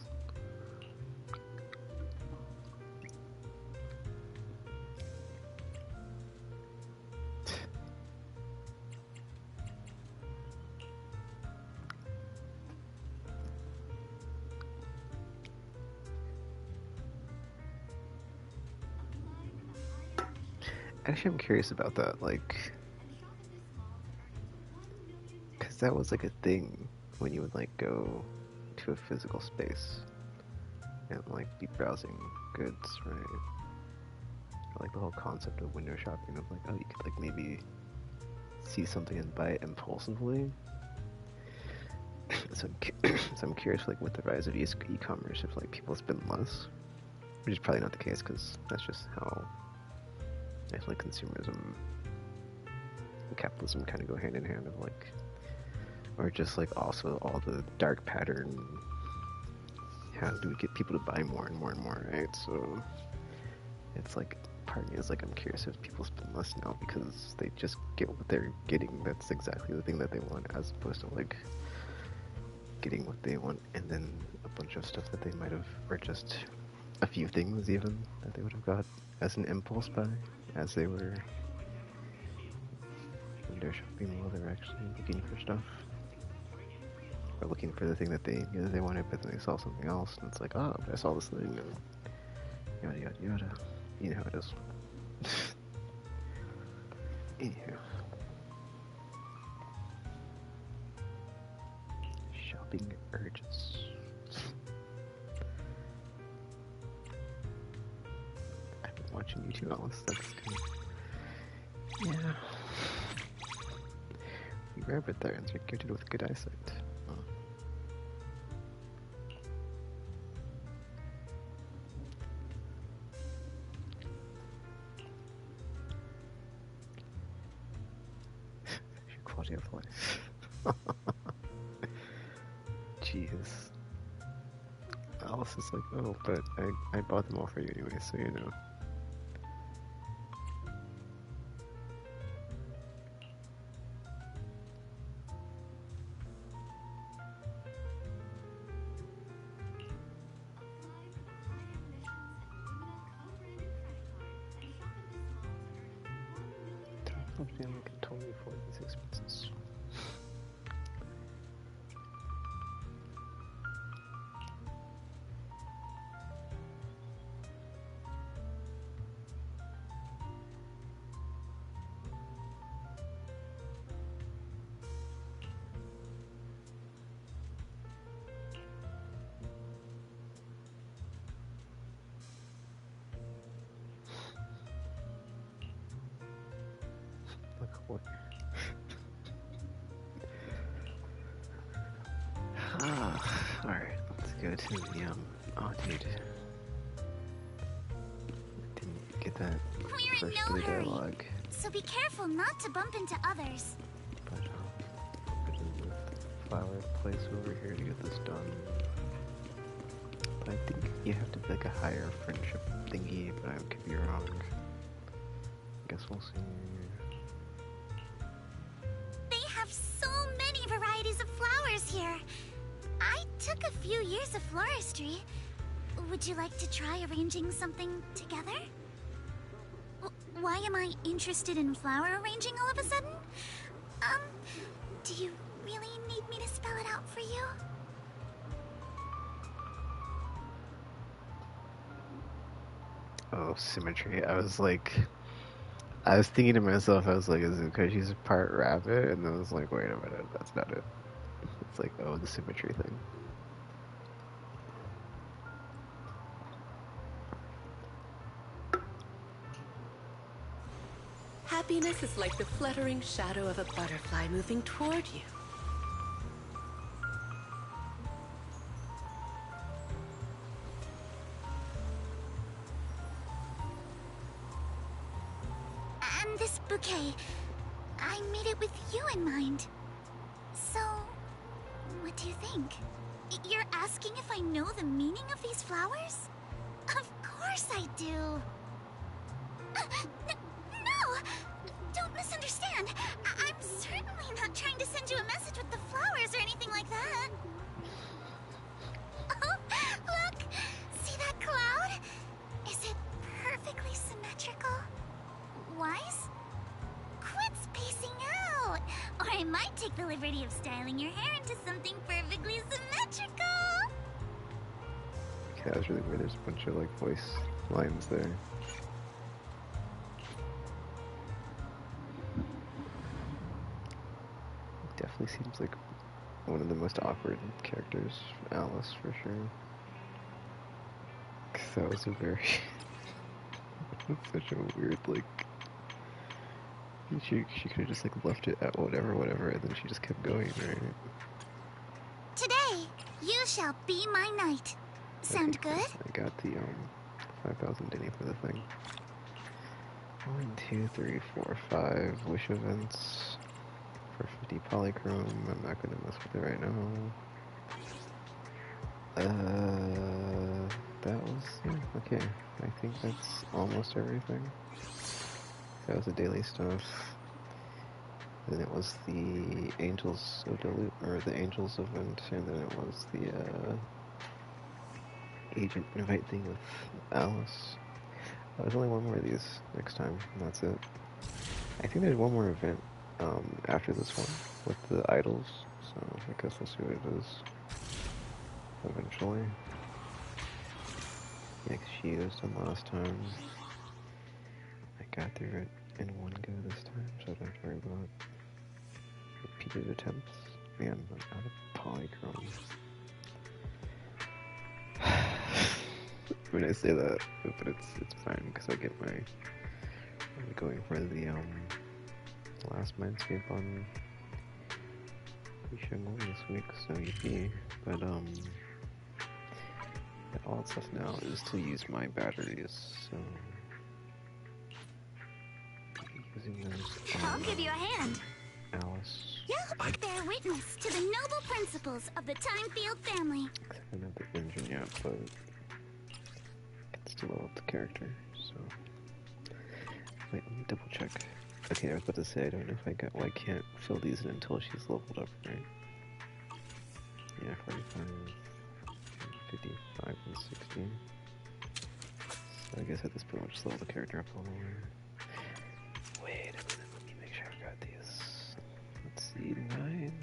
Actually, I'm curious about that, like, because that was like a thing when you would like go to a physical space and like be browsing goods, right? Like the whole concept of window shopping of like, oh, you could like maybe see something and buy it impulsively. So I'm curious, like, with the rise of e-commerce, if like people spend less, which is probably not the case because that's just how I feel like consumerism and capitalism kind of go hand in hand of like, or just like also all the dark pattern. How do we get people to buy more and more and more, right? So it's like, part of me is like, I'm curious if people spend less now because they just get what they're getting. That's exactly the thing that they want, as opposed to like getting what they want and then bunch of stuff that they might have, or just a few things even, that they would have got as an impulse buy, as they were window shopping while they were actually looking for stuff. Or looking for the thing that they knew they wanted, but then they saw something else, and it's like, oh, but I saw this thing, and yada yada yada. You know how it is. Anywho. Shopping urges. I've been watching you too, Alice. That's good. Yeah. We rabbit tyrants are gifted with good eyesight. Oh. Your quality of life. Jeez. Alice is like, oh, but I bought them all for you anyway, so you know. Top family can totally afford these expenses. Look what. Alright, let's go to the, oh dude. Didn't get that We're first in no bit of hurry, dialogue. so be careful not to bump into others. But, I'm gonna move the flower place over here to get this done. But I think you have to be like a higher friendship thingy, but I could be wrong. Guess we'll see. They have so many varieties of flowers here. I took a few years of floristry. Would you like to try arranging something together? Why am I interested in flower arranging all of a sudden? Do you really need me to spell it out for you? Oh, symmetry. I was thinking to myself, I was like, is it because she's a part rabbit? And then I was like, wait a minute, that's not it. It's like, oh, the symmetry thing. Happiness is like the fluttering shadow of a butterfly moving toward you. And this bouquet, I made it with you in mind. So, what do you think? You're asking if I know the meaning of these flowers? Of course I do. No! Don't misunderstand. I'm certainly not trying to send you a message with the flowers or anything like that. Oh, look! See that cloud? Is it perfectly symmetrical? Wise? Quit spacing out! Or I might take the liberty of styling your hair into something perfectly symmetrical! Okay, that was really weird. There's a bunch of, like, voice lines there. Definitely seems like one of the most awkward characters, Alice, for sure. 'Cause that was a very... such a weird, like... She could have just, like, left it at whatever, and then she just kept going, right? Today, you shall be my knight. Sound Okay, good? I got the, 5,000 Denny for the thing. 1, 2, 3, 4, 5 wish events. For 50 polychrome, I'm not gonna mess with it right now. That was, yeah, okay. I think that's almost everything. That was the daily stuff. Then it was the Angels of or the Angels event, and then it was the, agent invite thing with Alice. Oh, there's only one more of these next time, and that's it. I think there's one more event after this one with the idols, so I guess we'll see what it is eventually. Yeah, 'cause she was done last time. I got through it in one go this time, so I don't have to worry about repeated attempts. Man, I'm out of polychrome. When I say that, but it's fine because I get I'm going for the last Mindscape on Yishengong this week, so EP. But all that stuff now is to use my batteries, so using those. I'll give you a hand. Alice. Bear witness to the noble principles of the Time Field family. I don't have the engine yet, but it's to level up the character, so. Wait, let me double check. Okay, I was about to say, I don't know if I got. Well, I can't fill these in until she's leveled up, right? Yeah, 45, 55, and 16. So I guess at this point, I'll just level the character up a little more. Wait a minute, let me make sure I've got these. Let's see, 9,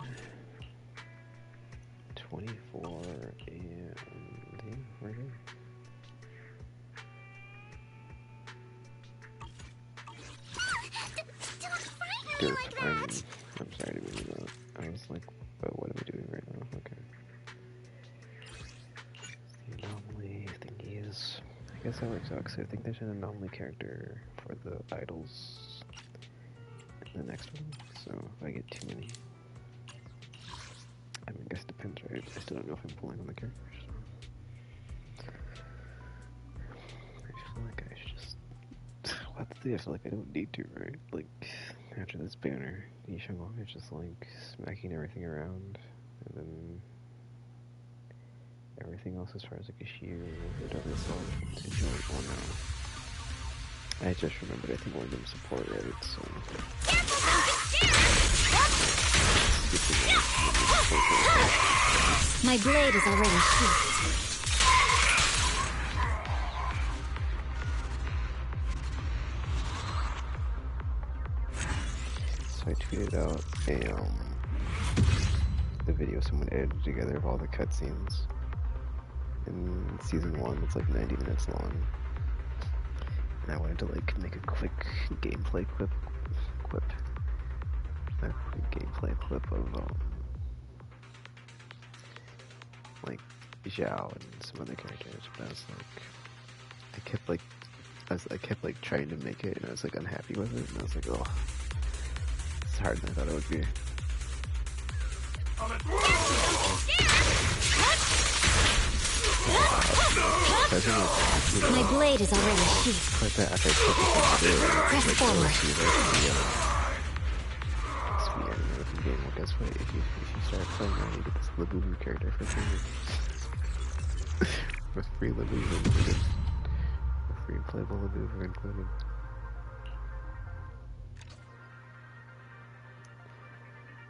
24, and. Yeah, we're good. Don't frighten me like that. I'm sorry to do that. I was like, but what am I doing right now? Okay. The anomaly thingies. I guess that works out because I think there's an anomaly character for the idols in the next one. So if I get too many, I mean, I guess it depends, right? I still don't know if I'm pulling on the characters. So. I feel like I should just. I feel like I don't need to, right? Like, after this banner, Yishengong is just like smacking everything around, and then everything else as far as like a shield or whatever it's called to join on now. I just remembered, I think one of them support, right? So. My blade is already sheathed. So I tweeted out the video someone edited together of all the cutscenes in season 1. It's like 90 minutes long, and I wanted to like make a quick gameplay clip of like Zhao and some other characters, but I was like, I kept like trying to make it, and I was like unhappy with it, and I was like, oh, it's harder than I thought it would be. My blade is already sheathed. Press forward. Game. Well, guess what? If you start playing now, you get this Labubu character for free. With free Labubu included. With free playable Labubu included.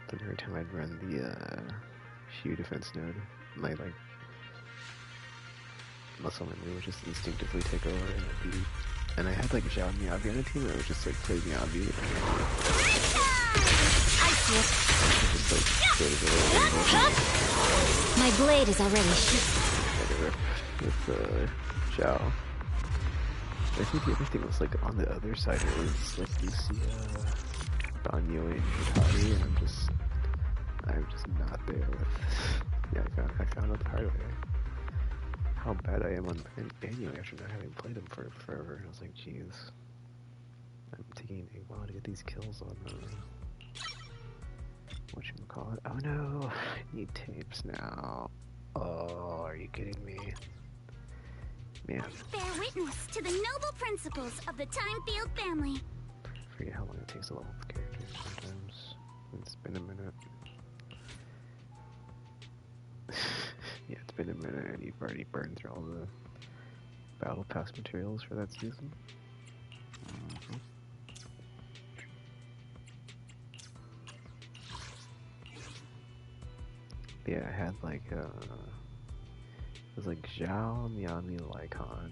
Then every time I'd run the Shu defense node, my like muscle memory would just instinctively take over and I'd be. And I had like Zhao and Miyabi on a team, and I would just like play Miyabi. My blade is already sheathed. With Zhao. I think the other thing was like on the other side it was like Lucia, Banyo, and Hikari, and I'm just not there with. Yeah, I found out the hard way how bad I am on Banyo after not having played him for forever, and I was like, jeez, I'm taking a while to get these kills on whatchamacallit. Oh no, I need tapes now. Oh, are you kidding me? Man. Bear witness to the noble principles of the Time Field family. I forget how long it takes to level up characters sometimes. It's been a minute. Yeah, it's been a minute and you've already burned through all the battle pass materials for that season. Yeah, I had like was like Zhao, Miami, Lycon,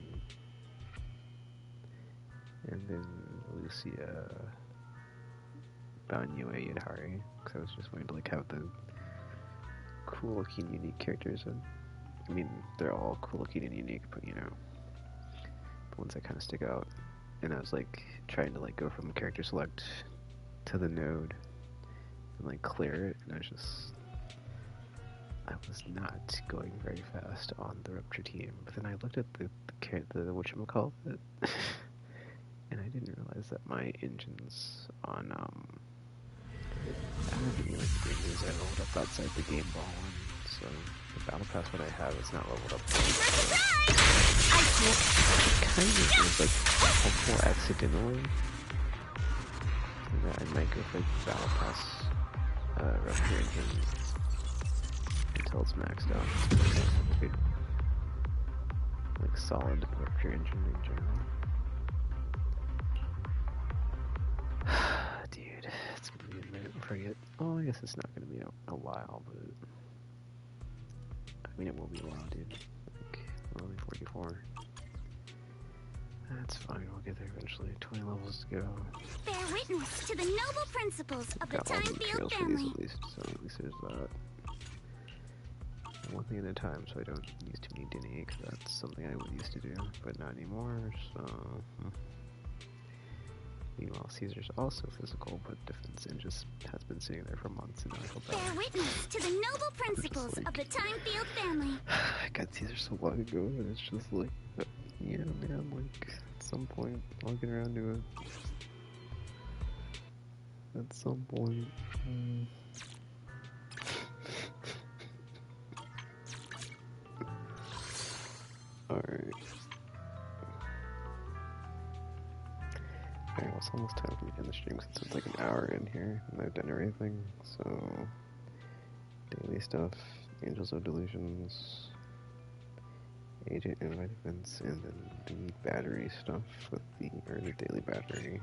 and then Lucia, Banyue, and Hari. Because I was just wanting to like have the cool looking, unique characters. And I mean, they're all cool looking and unique, but you know, the ones that kind of stick out. And I was like trying to like go from character select to the node and like clear it, and I was not going very fast on the Rupture team. But then I looked at the whatchamacallit, and I didn't realize that my engines on I don't think like the game is leveled up outside the game ball one, so the battle pass what I have is not leveled up. It kind of feels like helpful accidentally. And I might go for the battle pass Rupture engine until it's maxed out. It's good, like solid Rupture engine in general. Dude, it's gonna be a minute before I get. Oh, I guess it's not gonna be a while, but I mean it will be a while, dude. Like, we're only 44. That's fine, we'll get there eventually. 20 levels to go. Bear witness to the noble principles of the Got all the Time-Field materials for these family. at least, so at least there's that. One thing at a time, so I don't use too many DNA, because that's something I would used to do, but not anymore, so... Meanwhile, Caesar's also physical, but defense and just has been sitting there for months, and now I feel Bear bad. witness to the noble principles like- of the Time-Field family. I got Caesar so long ago, and it's just like, yeah, man, like, at some point, I'll get around to it. At some point. Alright. Alright, well, it's almost time for me to end the stream since it's like an hour in here, and I've done everything, so... Daily stuff, Angels of Delusions, Agent Invite Events, and then the battery stuff with the daily battery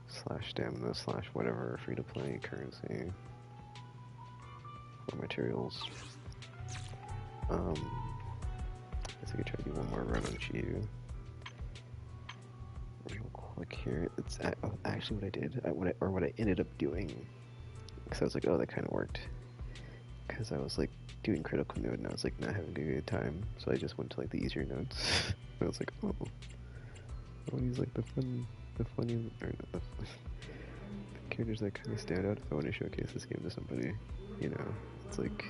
/ stamina / whatever free to play currency or materials. I guess I could try to do one more run on Chiyu. Real quick here. It's actually what I did, what I ended up doing, because I was like, oh, that kind of worked. Because I was like doing critical node and I was like not having a good time, so I just went to like the easier nodes. I was like, oh, I want to use like the funny, or the characters that kind of stand out if I want to showcase this game to somebody. You know, it's like,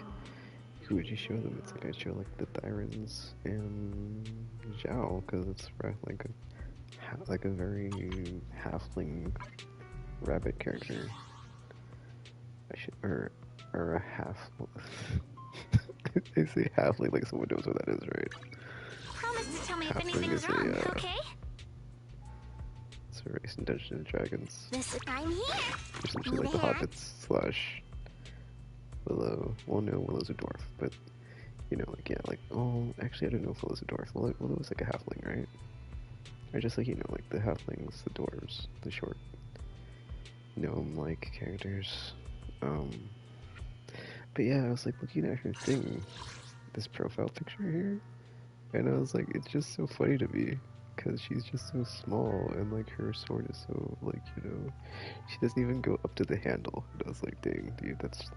who would you show them? It's like I'd show like the Thyrans and Zhao, because it's like a very halfling rabbit character. I should, or a half. They say halfling like someone knows what that is, right? Promise to tell me if Halfling anything is is a, wrong, okay? It's a race in Dungeons and Dragons. I'm here. Essentially like the hobbits / Willow. Well, no, Willow's a dwarf, but you know, like, yeah, like, oh, actually, I don't know if Willow's a dwarf. Willow was like a halfling, right? Or just like, you know, like the halflings, the dwarves, the short gnome-like characters. But yeah, I was like looking at her thing, this profile picture here, and I was like, it's just so funny to me, because she's just so small, and like her sword is so, like, you know, she doesn't even go up to the handle. And I was like, dang, dude, this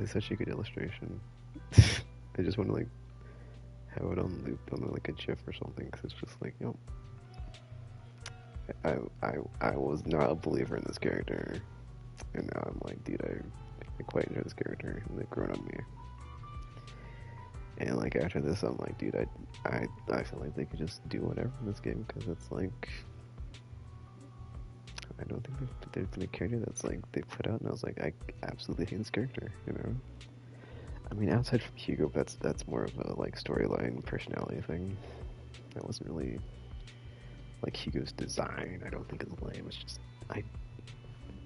is such a good illustration. I just want to like have it on loop on like a GIF or something, because it's just like, you know, I was not a believer in this character, and now I'm like, dude, I quite enjoy this character, and they've grown on me. And like after this, I'm like, dude, I feel like they could just do whatever in this game, because it's like, I don't think there's been a character that's like they put out, and I was like, I absolutely hate this character, you know. I mean, outside from Hugo, that's more of a like storyline personality thing. That wasn't really like Hugo's design. I don't think it's lame. It's just I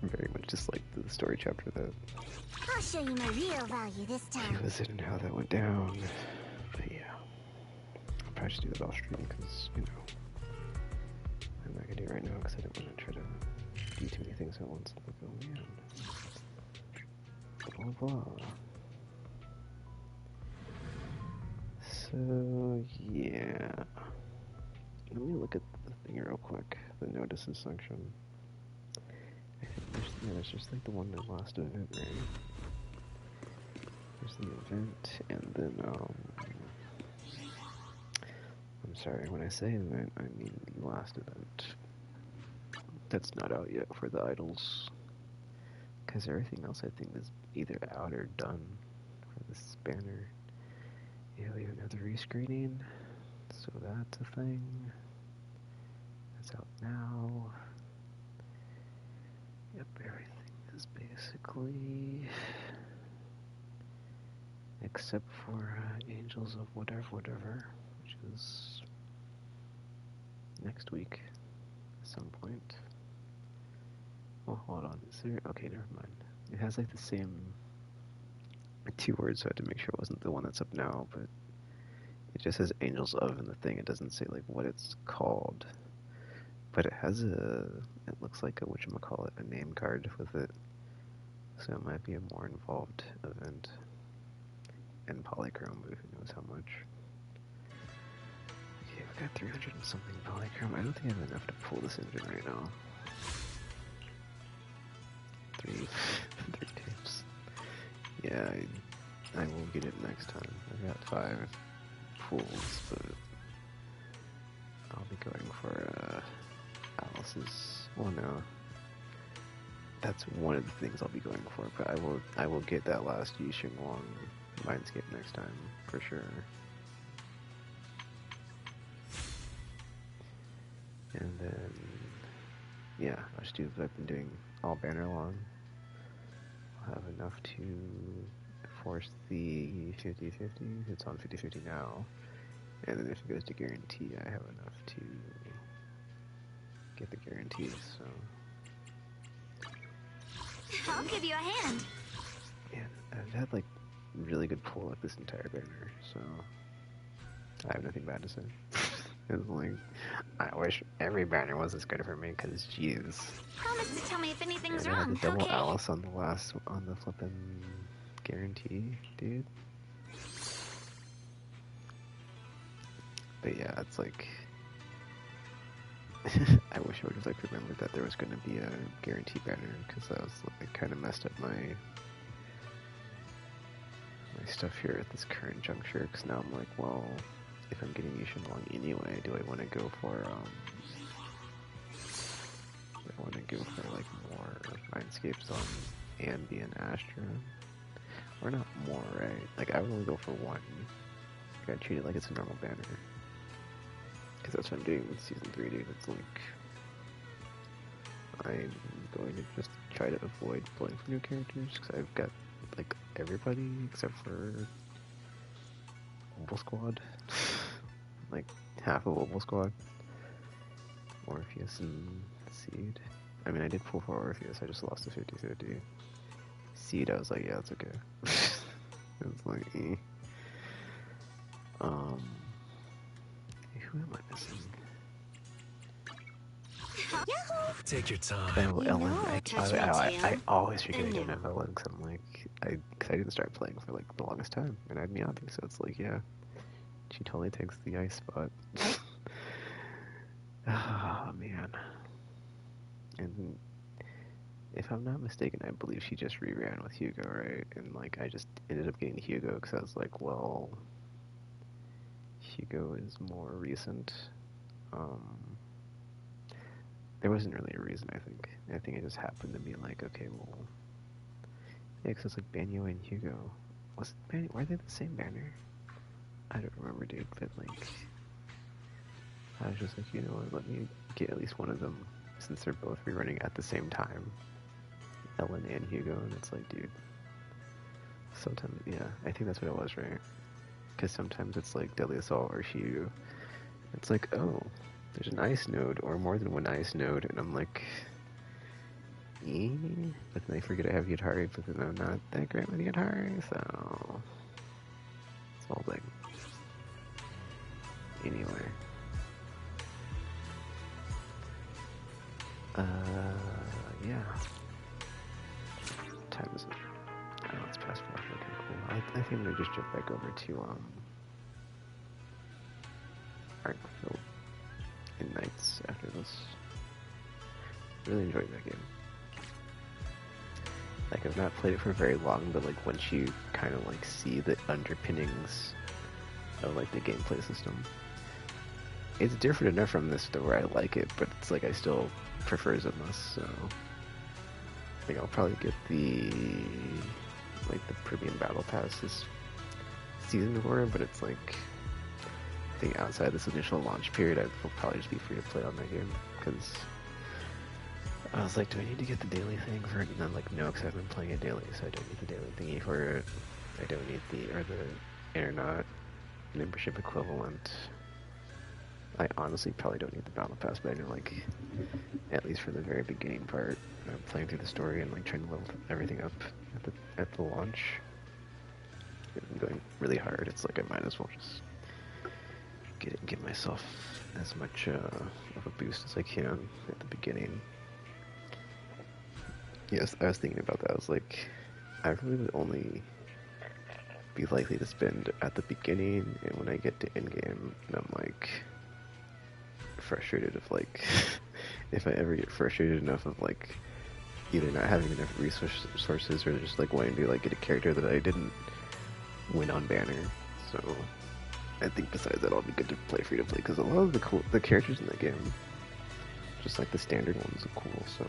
very much dislike the story chapter that I'll show you my real value this he time. was in and how that went down. But yeah, I'll probably just do that off stream, because, you know, I'm not gonna do it right now because I don't want to try to do too many things at once. Like, oh man, blah blah blah. So, yeah. Let me look at the thing real quick. The notices section. I think there's just like the one that last event, right? There's the event, and then, I'm sorry, when I say event, I mean the last event. That's not out yet for the idols. Because everything else I think is either out or done for this banner. Yeah, we have another rescreening, so that's a thing. That's out now. Yep, everything is basically... except for Angels of whatever, which is next week at some point. Oh, hold on, is there... okay, never mind. It has like the same two words, so I had to make sure it wasn't the one that's up now, but it just says Angels of in the thing. It doesn't say like what it's called. But it has a, it looks like a, whatchamacallit, a name card with it. So it might be a more involved event. And polychrome, but who knows how much. Okay, I've got 300 and something polychrome. I don't think I have enough to pull this engine right now. Three tapes. Yeah, I will get it next time. I've got 5 pulls, but I'll be going for Alice's. Well, no, that's one of the things I'll be going for. But I will get that last Yixing Wang Mindscape next time for sure. And then yeah, I'll just do what I've been doing all banner long. I'll have enough to force the 50-50. It's on 50-50 now. And then if it goes to guarantee, I have enough to get the guarantees, so... I'll give you a hand. Man, I've had, like, really good pull luck this entire banner, so... I have nothing bad to say. It's like, I wish every banner was as good for me, because, jeez. Promise to tell me if anything's I had wrong, the double okay? Alice on the flippin' guarantee, dude. But yeah, it's like... I wish I would have like remembered that there was going to be a guarantee banner, because that was like, kind of messed up my stuff here at this current juncture. Because now I'm like, well, if I'm getting Yixing Wang anyway, do I want to go for like more Mindscapes on Ambi and Astra, or not more, right? Like I would only go for one. I gotta treat it like it's a normal banner. Because that's what I'm doing with Season 3, dude. It's like... I'm going to just try to avoid pulling for new characters, because I've got, like, everybody except for... Mobile Squad. Like, half of Mobile Squad. Orpheus and Seed. I mean, I did pull for Orpheus, I just lost to 50-50. Seed, I was like, yeah, it's okay. It's like, eh. Who am I missing? Take your time. Oh, You Ellen. know I'll touch I always forget I And don't no. have Ellen, because I'm like, cause I didn't start playing for like the longest time, and I had Miyabi, so it's like, yeah, she totally takes the ice spot. Oh man. And then, if I'm not mistaken, I believe she just reran with Hugo, right? And like, I just ended up getting Hugo because I was like, well, Hugo is more recent. There wasn't really a reason, I think. I think it just happened to be like, okay, well... Yeah, because it's like Banyo and Hugo. Were they the same banner? I don't remember, dude, but like... I was just like, you know what, let me get at least one of them, since they're both rerunning at the same time. Ellen and Hugo, and it's like, dude... Sometimes, yeah, I think that's what it was, right? Because sometimes it's like Deadly Assault or Shiyu. It's like, oh... There's an ice node, or more than one ice node, and I'm like... Eh? But then I forget I have Yatari, but then I'm not that great with Yatari, so... It's all thing. Anyway. Yeah. Time is it? Oh, it's past 4. Okay, cool. I think I'm gonna just jump back over to, arc-filled in nights after this. Really enjoyed that game. Like, I've not played it for very long, but like once you kind of like see the underpinnings of like the gameplay system, it's different enough from this to where I like it, but it's like I still prefer Zenless, so I think I'll probably get the premium battle pass this season for it, but it's like I think outside this initial launch period I'll probably just be free to play on that game, because I was like, do I need to get the daily thing for it? And I'm like, no, because I've been playing it daily, so I don't need the daily thingy for it. I don't need the internet membership equivalent. I honestly probably don't need the battle pass, but I know, like, at least for the very beginning part, playing through the story and like trying to level everything up at the launch, I'm going really hard. It's like I might as well just give myself as much of a boost as I can at the beginning. Yes, I was thinking about that. I was like, I really would only be likely to spend at the beginning and when I get to endgame, and I'm like frustrated of like if I ever get frustrated enough of like either not having enough resources or just like wanting to like get a character that I didn't win on banner. So I think besides that, I'll be good to play free to play, because a lot of the characters in the game, just like the standard ones, are cool. So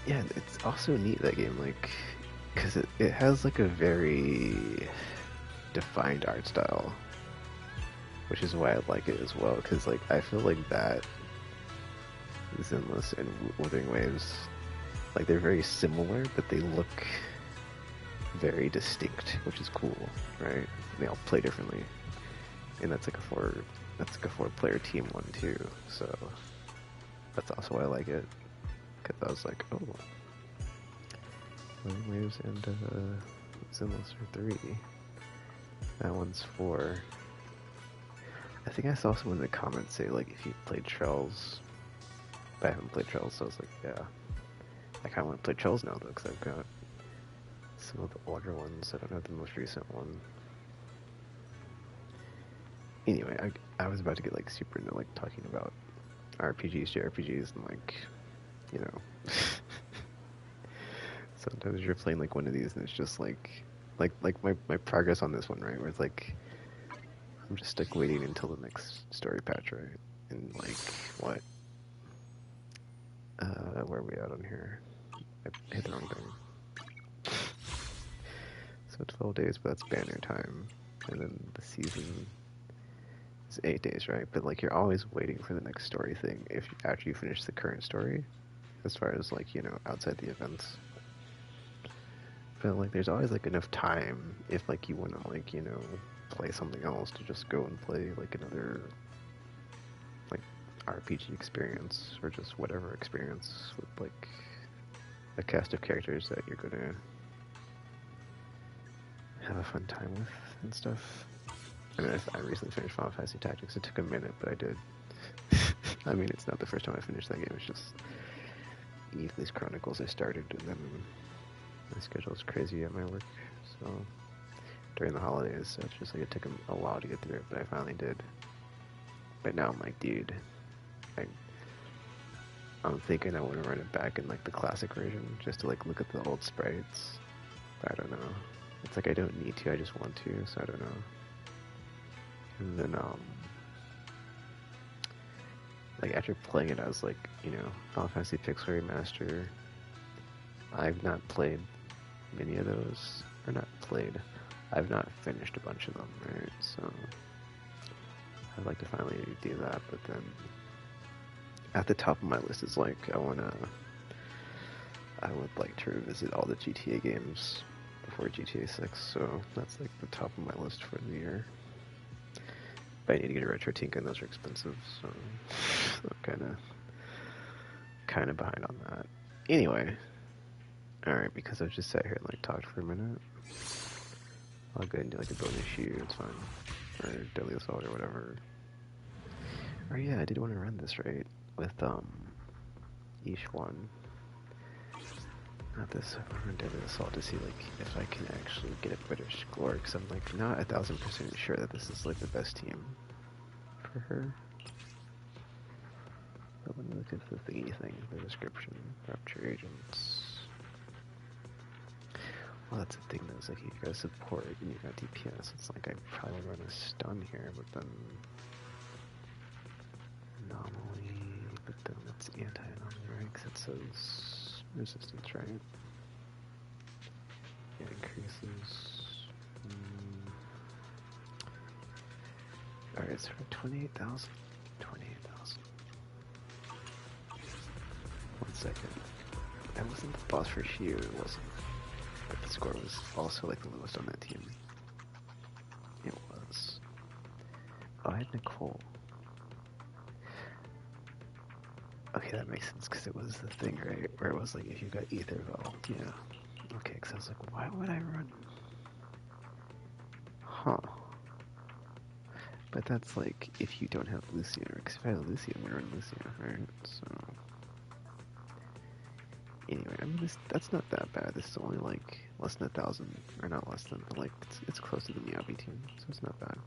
yeah, it's also neat, that game, like, because it has like a very defined art style, which is why I like it as well, because like I feel like that Zenless and Wuthering Waves, like they're very similar, but they look very distinct, which is cool, right? They all play differently, and that's like a 4-player team one too, so that's also why I like it, because I was like, oh, Wuthering Waves and Zenless are 3. That one's 4. I think I saw someone in the comments say, like, if you played Trells, but I haven't played Trells, so I was like, yeah. I kind of want to play Trells now, though, because I've got some of the older ones. I don't have the most recent one. Anyway, I was about to get, like, super into, like, talking about RPGs, JRPGs, and, like, you know. Sometimes you're playing, like, one of these, and it's just, like my progress on this one, right, where it's, like, I'm just stuck waiting until the next story patch, right? And like, what? Where are we at on here? I hit the wrong thing. So 12 days, but that's banner time. And then the season is 8 days, right? But like, you're always waiting for the next story thing after you finish the current story, as far as like, you know, outside the events. But like, there's always like enough time if like you want to like, you know, play something else, to just go and play like another like RPG experience, or just whatever experience with like a cast of characters that you're gonna have a fun time with and stuff. I mean, I recently finished Final Fantasy Tactics. It took a minute, but I did. I mean, it's not the first time I finished that game. It's just Evelyn's Chronicles I started, and then my schedule is crazy at my work, so during the holidays, so it's just like it took a while to get through it, but I finally did. But now I'm like, dude, I'm thinking I want to run it back in like the classic version, just to like look at the old sprites. But I don't know. It's like I don't need to, I just want to, so I don't know. And then like after playing it, I was like, you know, Final Fantasy Pixel Remaster, I've not played many of those, or not played, I've not finished a bunch of them, right? So I'd like to finally do that, but then at the top of my list is like, I would like to revisit all the GTA games before GTA 6, so that's like the top of my list for the year. But I need to get a Retro Tink, and those are expensive, so I'm kind of behind on that. Anyway, alright, because I've just sat here and like talked for a minute, I'll go ahead and do like a bonus shoot, it's fine. Or Deadly Assault or whatever. Oh yeah, I did want to run this, right? With each one. Not this, I'm gonna do this all to see like if I can actually get a better score, because I'm like not 1000% sure that this is like the best team for her. But let me look at the thingy thing, the description, Rupture Agents. Well, that's the thing though, is like you got support and you got DPS, it's like I probably run a stun here, but then anomaly, but then it's anti-anomaly, right? Because it says resistance, right? It increases. Alright, so for 28,000. 28,000. 1 second. That wasn't the boss for Shio, it wasn't. But the score was also like the lowest on that team. It was. Oh, I had Nicole. Okay, that makes sense because it was the thing, right? Where it was like if you got Ether Vault, yeah. Okay, because I was like, why would I run? Huh. But that's like if you don't have Lucio, because if I have Lucio, I'm gonna run Lucio, right? So. Anyway, I mean, that's not that bad. This is only like less than 1,000, or not less than, but like it's closer than the Miyabi team, so it's not bad.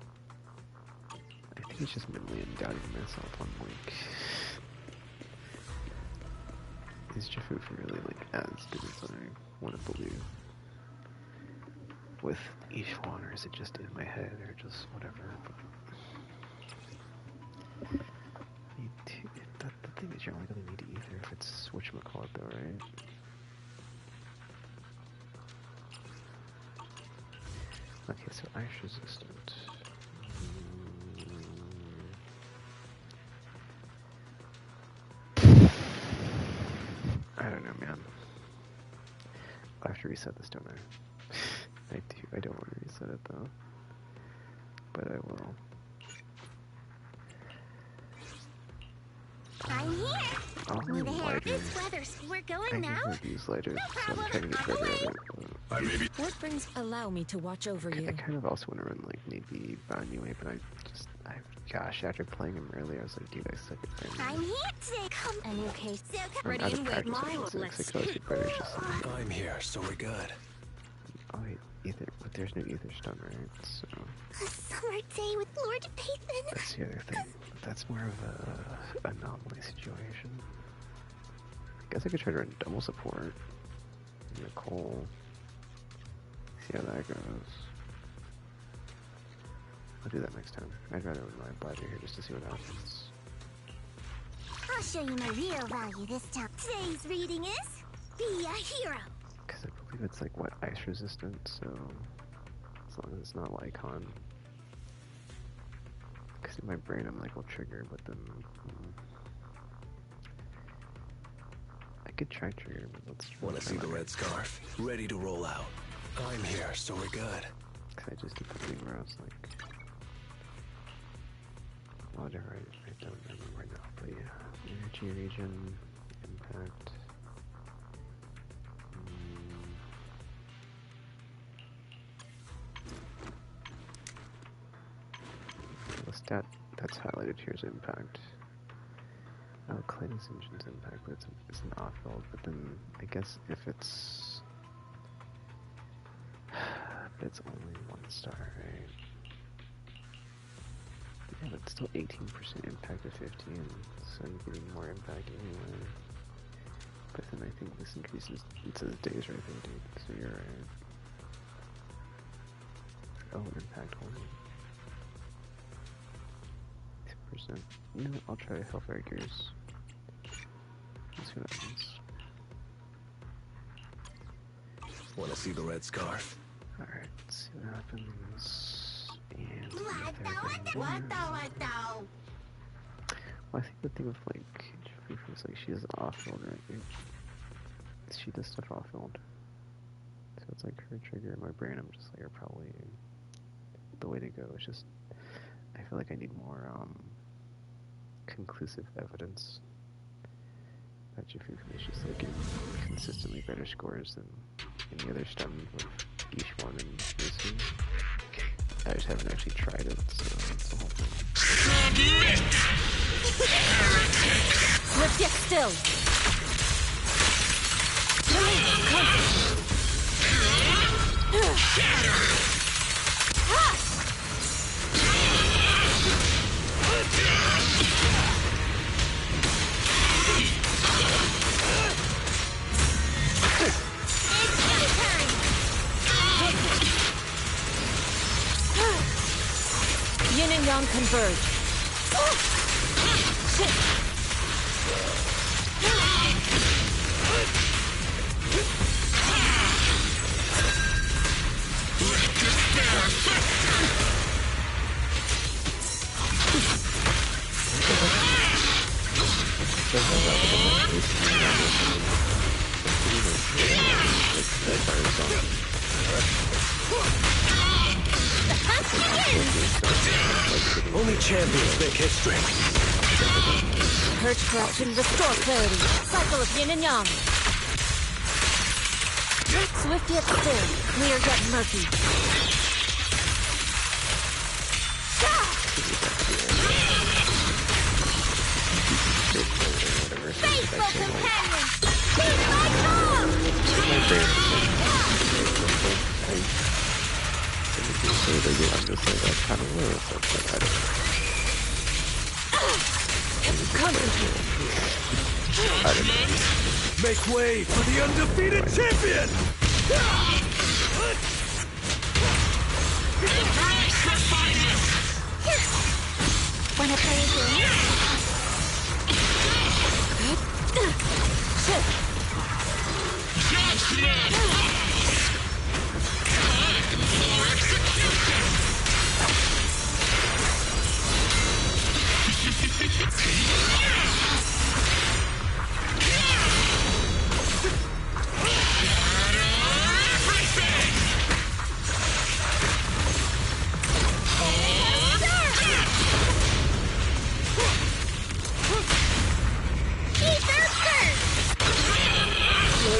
I think it's just mentally I'm doubting myself on like, is Jifufu really like as good as I want to believe? With Ishwan, or is it just in my head, or just whatever? But the thing is, you're only gonna need Ether if it's whatchamacallit though, right? Okay, so ice resistant. I don't know, man. I have to reset this, don't I? I do. I don't want to reset it though, but I will. I'm here. Oh, Need a hair. lighter. This weather's. We're going I now. never use lighter, No so I'm problem. trying to get On better the at way. it. I may be. What brings allow me to watch over you? I kind of also want to run like maybe Banyue, but gosh, after playing him earlier, I was like, dude, I suck at Banyue. I'm here today. Come. A new case. So I'm Ready out and of wait, practice my with let's 6, so better just like, I'm here, so we're good. oh wait, Ether, but there's no Ether stun, right? So, A summer day with Lord Pathan. that's the other thing. That's more of a anomaly situation. I guess I could try to run double support. Nicole. See how that goes. I'll do that next time. I'd rather run my bladder here just to see what happens. I'll show you my real value this time. Today's reading is Be a Hero. Because I believe it's like, what, ice resistant, so as long as it's not Lycon. Because in my brain I'm like, well, trigger, but then I could try trigger, but let's Wanna see the red scarf? Ready to roll out. I'm here, so we're good. Because I just did the thing where I was like, whatever, I don't remember now, but yeah, energy region, impact. The stat that's highlighted here is impact. Oh, Clayton's engine's impact, but it's an off-roll, but then I guess if it's... but it's only 1 star, right? Yeah, but still 18% impact to 15, so you're getting more impact anyway. But then I think this increases, it says days right there, dude, so you're right. Oh, impact only. 2%. You know what, I'll try Hellfire Gears. Let's see what happens. Wanna see the red scarf? Alright, let's see what happens. And What the? well, I think the thing with like Jifufu is like she does off-field, right? She does stuff off-field. So it's like her trigger in my brain, I'm just like, are probably the way to go. It's just, I feel like I need more conclusive evidence that Jifufu is just like getting consistently better scores than any other stun with Ishwan and Muse. I just haven't actually tried it, so that's the whole thing. Let's get still. Come Yin and yang converge. Shit. Only champions make history. Purge corruption, restore clarity. Cycle of yin and yang. Swift yet still, clear yet murky. Faithful companion! Be my call! I'm just like, that's kind of low, so it's like, I don't know. I don't know. Make way for the undefeated champion! Wanna play a game? Shit.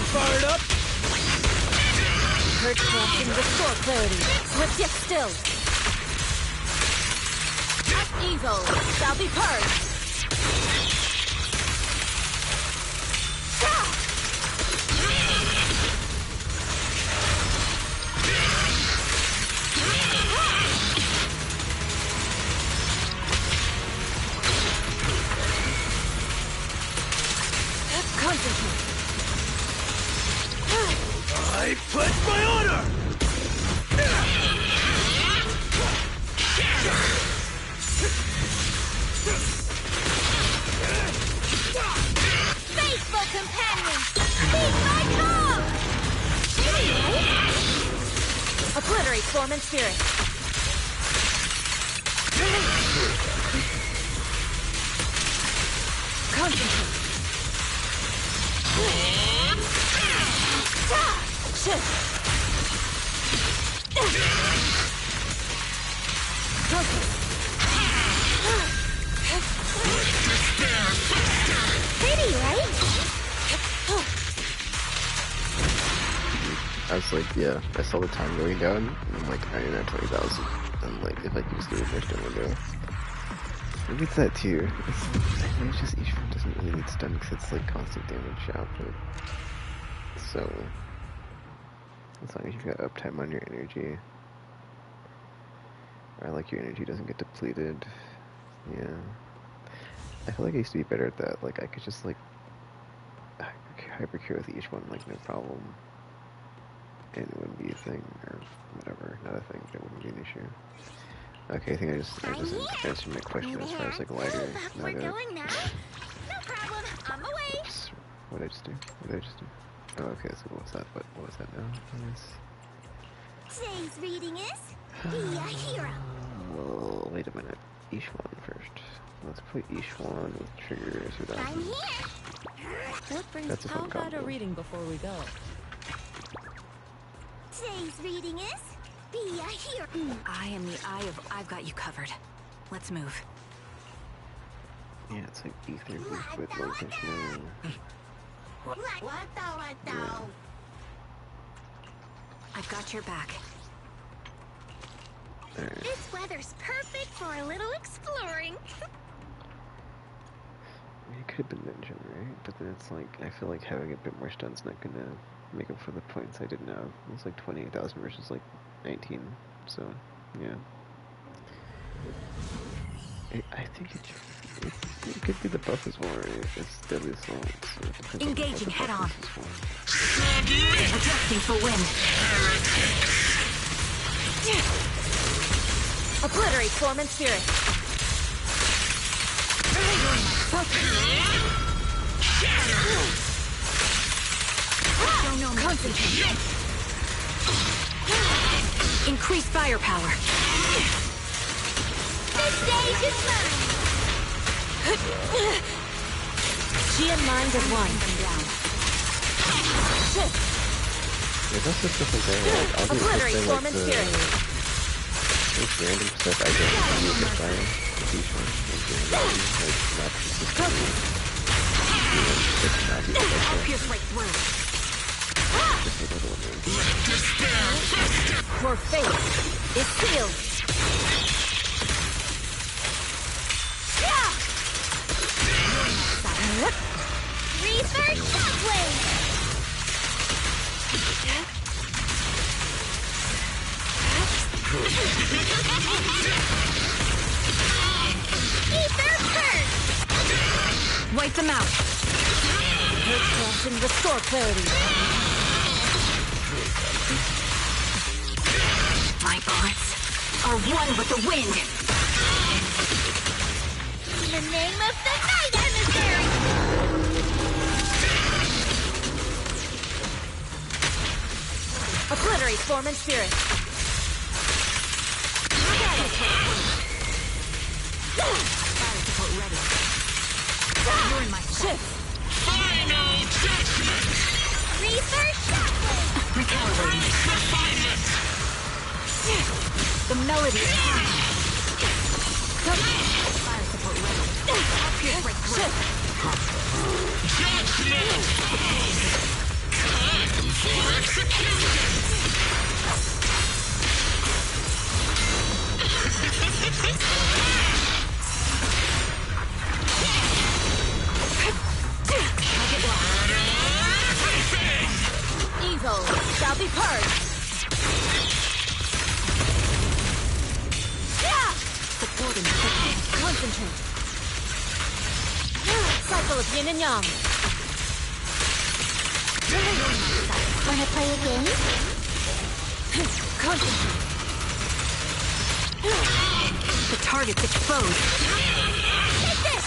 Fired up! Purge corruption, restore clarity. Swift yet still. Evil shall be purged. Concentrate. I pledge my honor! Faithful companion! Be my call! Obliterate form and spirit. Concentrate. Shit. Pretty, right? I was like, yeah, I saw the time going down, and I'm like, I at 20,000. I'm like, if I can just do it next window. Maybe it's that too. It's just each one doesn't really need stun because it's like constant damage output. So, as long as you've got uptime on your energy, or like your energy doesn't get depleted, yeah. I feel like I used to be better at that. Like I could just like hypercure with each one, like no problem, and it wouldn't be a thing or whatever. Not a thing. It wouldn't be an issue. Okay, I think I just answered my question as far as like lighter. We're going now. No problem. On the way. What did I just do? What did I just do? Oh, okay. So what's that? What was that now? Yes. Today's reading is Be a Hero. Well, wait a minute. Each one first. Let's put each one with triggers without. I'm here. What brings That's a fun how about a combo. reading before we go? Today's reading is Be a Hero. I am the eye of... I've got you covered. Let's move. Yeah, it's like ether beef with low tension. Yeah. I've got your back. Alright. This weather's perfect for a little exploring. You could could have been mentioned, right? But then it's like, I feel like having a bit more stun's not gonna make up for the points I didn't have. It's like 28,000 versus like 19, so, yeah. I think it could be the buff as well, right? It's deadly assault, so it depends on Engaging what the head on. buff is as well. Adjusting for wind. Obliterate form and spirit. Concentrate. Increase firepower. The stage is mine! She and mind as one. Yeah, that's just different there. Like, I'll do Obliterate like form and spirit. Like random stuff I don't use it by default. Like not consistently. It's not even like I'll that. pierce right through. Just another one. Your fate is sealed. Reaper Shockwave! Ether Curse! Wipe them out. Hurt corruption, restore clarity. My bullets are one with the wind. In the name of the Night Emissary! Obliterate form and spirit. Fire support ready. You're in my sight. Reaper Shockwave! Recalibrating. The melody is high. Fire support ready. I'll pierce right through. Evil shall be purged. Supporting. Concentrate. Cycle of yin and yang. Wanna play a game? Concentrate. The target's exposed. Take this!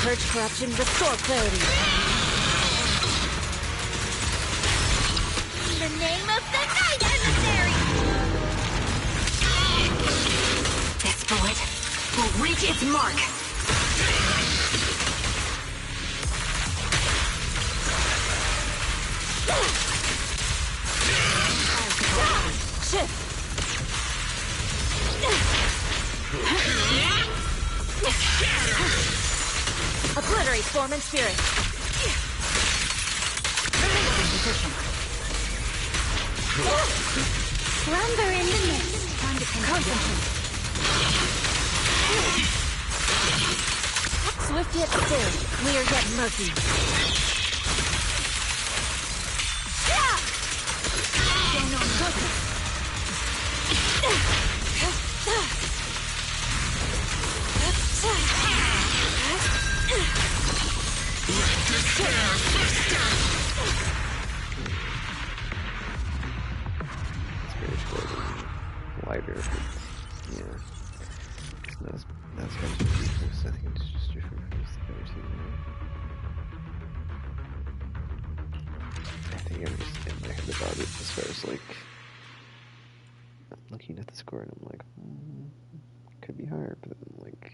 Purge corruption, restore clarity. In the name of the Night Emissary! This bullet will reach its mark. Shift. Obliterate form and spirit. Slumber in the mist. Concentrate. Swift yet still, clear yet murky. It's very short and lighter, but yeah. It's not as much defense. I think it's just different from the other two. I think I'm just in my head about it as far as like I'm looking at the score and I'm like, could be higher, but then like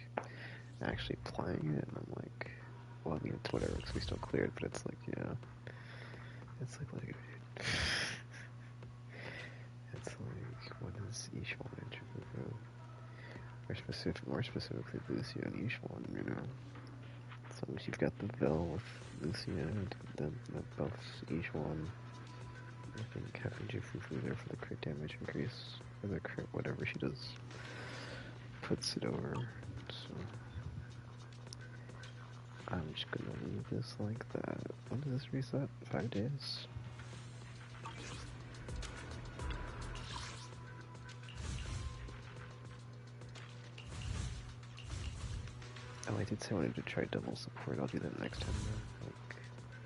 actually playing it and I'm like, well, I mean it's whatever because we still cleared, but it's like, yeah, it's like dude. It's like, what is each one attribute of? More specifically, Lucia and each one, you know. As long as you've got the Vel with Lucia, and then that buffs each one. I think having Jifufu there for the crit damage increase, or the crit, whatever she does, puts it over. So, I'm just gonna leave this like that. When does this reset? 5 days? Oh, I did say I wanted to try double support. I'll do that next time though. Like,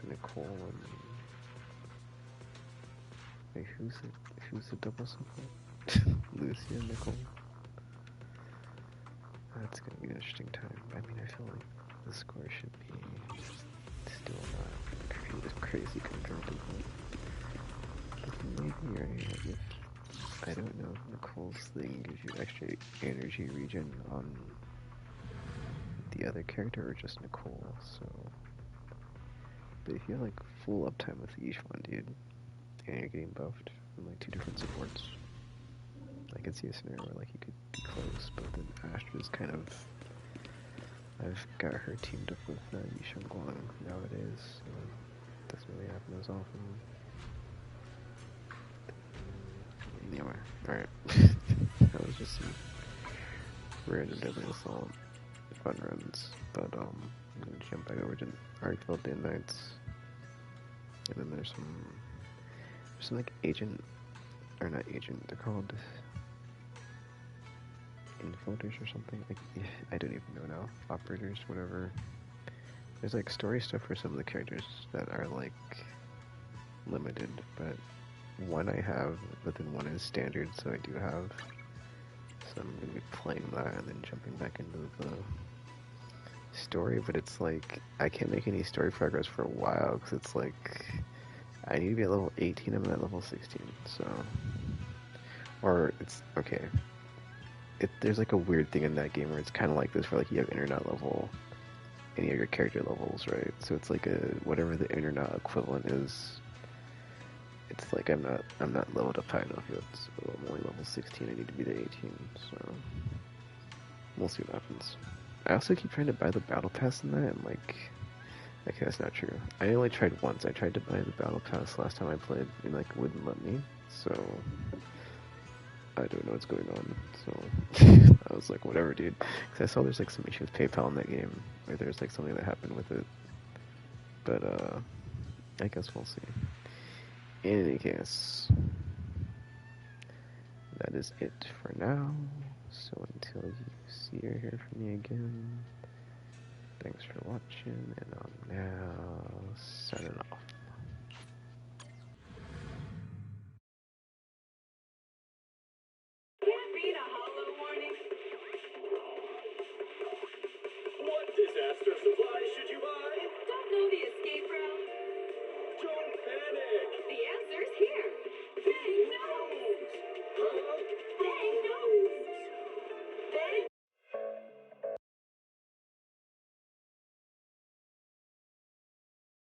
Nicole and... Wait, who's the double support? Lucy and Nicole? That's gonna be an interesting time. I mean, I feel like the score should be still not crazy compared to that. But maybe, right? Like if, I don't know if Nicole's thing gives you extra energy regen on the other character or just Nicole, so... But if you have like full uptime with each one, dude, and you're getting buffed from like 2 different supports, I could see a scenario where like you could be close, but then Astra's kind of... I've got her teamed up with Yishun Guang nowadays, so it doesn't really happen as often. Anyway, alright. That was just some random Deadly Assault fun runs, but I'm gonna jump back over to Arcville Day and Nights, and then there's some like agent, or not agent, they're called infiltrators or something. Like, I don't even know now. Operators, whatever. There's like story stuff for some of the characters that are like limited, but one I have, but then one is standard, so I do have. So I'm gonna be playing that and then jumping back into the story, but it's like I can't make any story progress for a while because it's like I need to be at level 18. I'm at level 16, so or it's okay. There's like a weird thing in that game where it's kind of like this, where like you have internet level and you have your character levels, right? So it's like a whatever the internet equivalent is. It's like I'm not leveled up high enough yet. So I'm only level 16. I need to be to 18. So we'll see what happens. I also keep trying to buy the battle pass in that, and like, okay, that's not true. I only tried once. I tried to buy the battle pass last time I played, and like wouldn't let me. So I don't know what's going on. So I was like, whatever, dude. Because I saw there's like some issue with PayPal in that game, or there's like something that happened with it. But I guess we'll see. In any case, that is it for now. So until you see or hear from me again, thanks for watching, and I'm now signing off.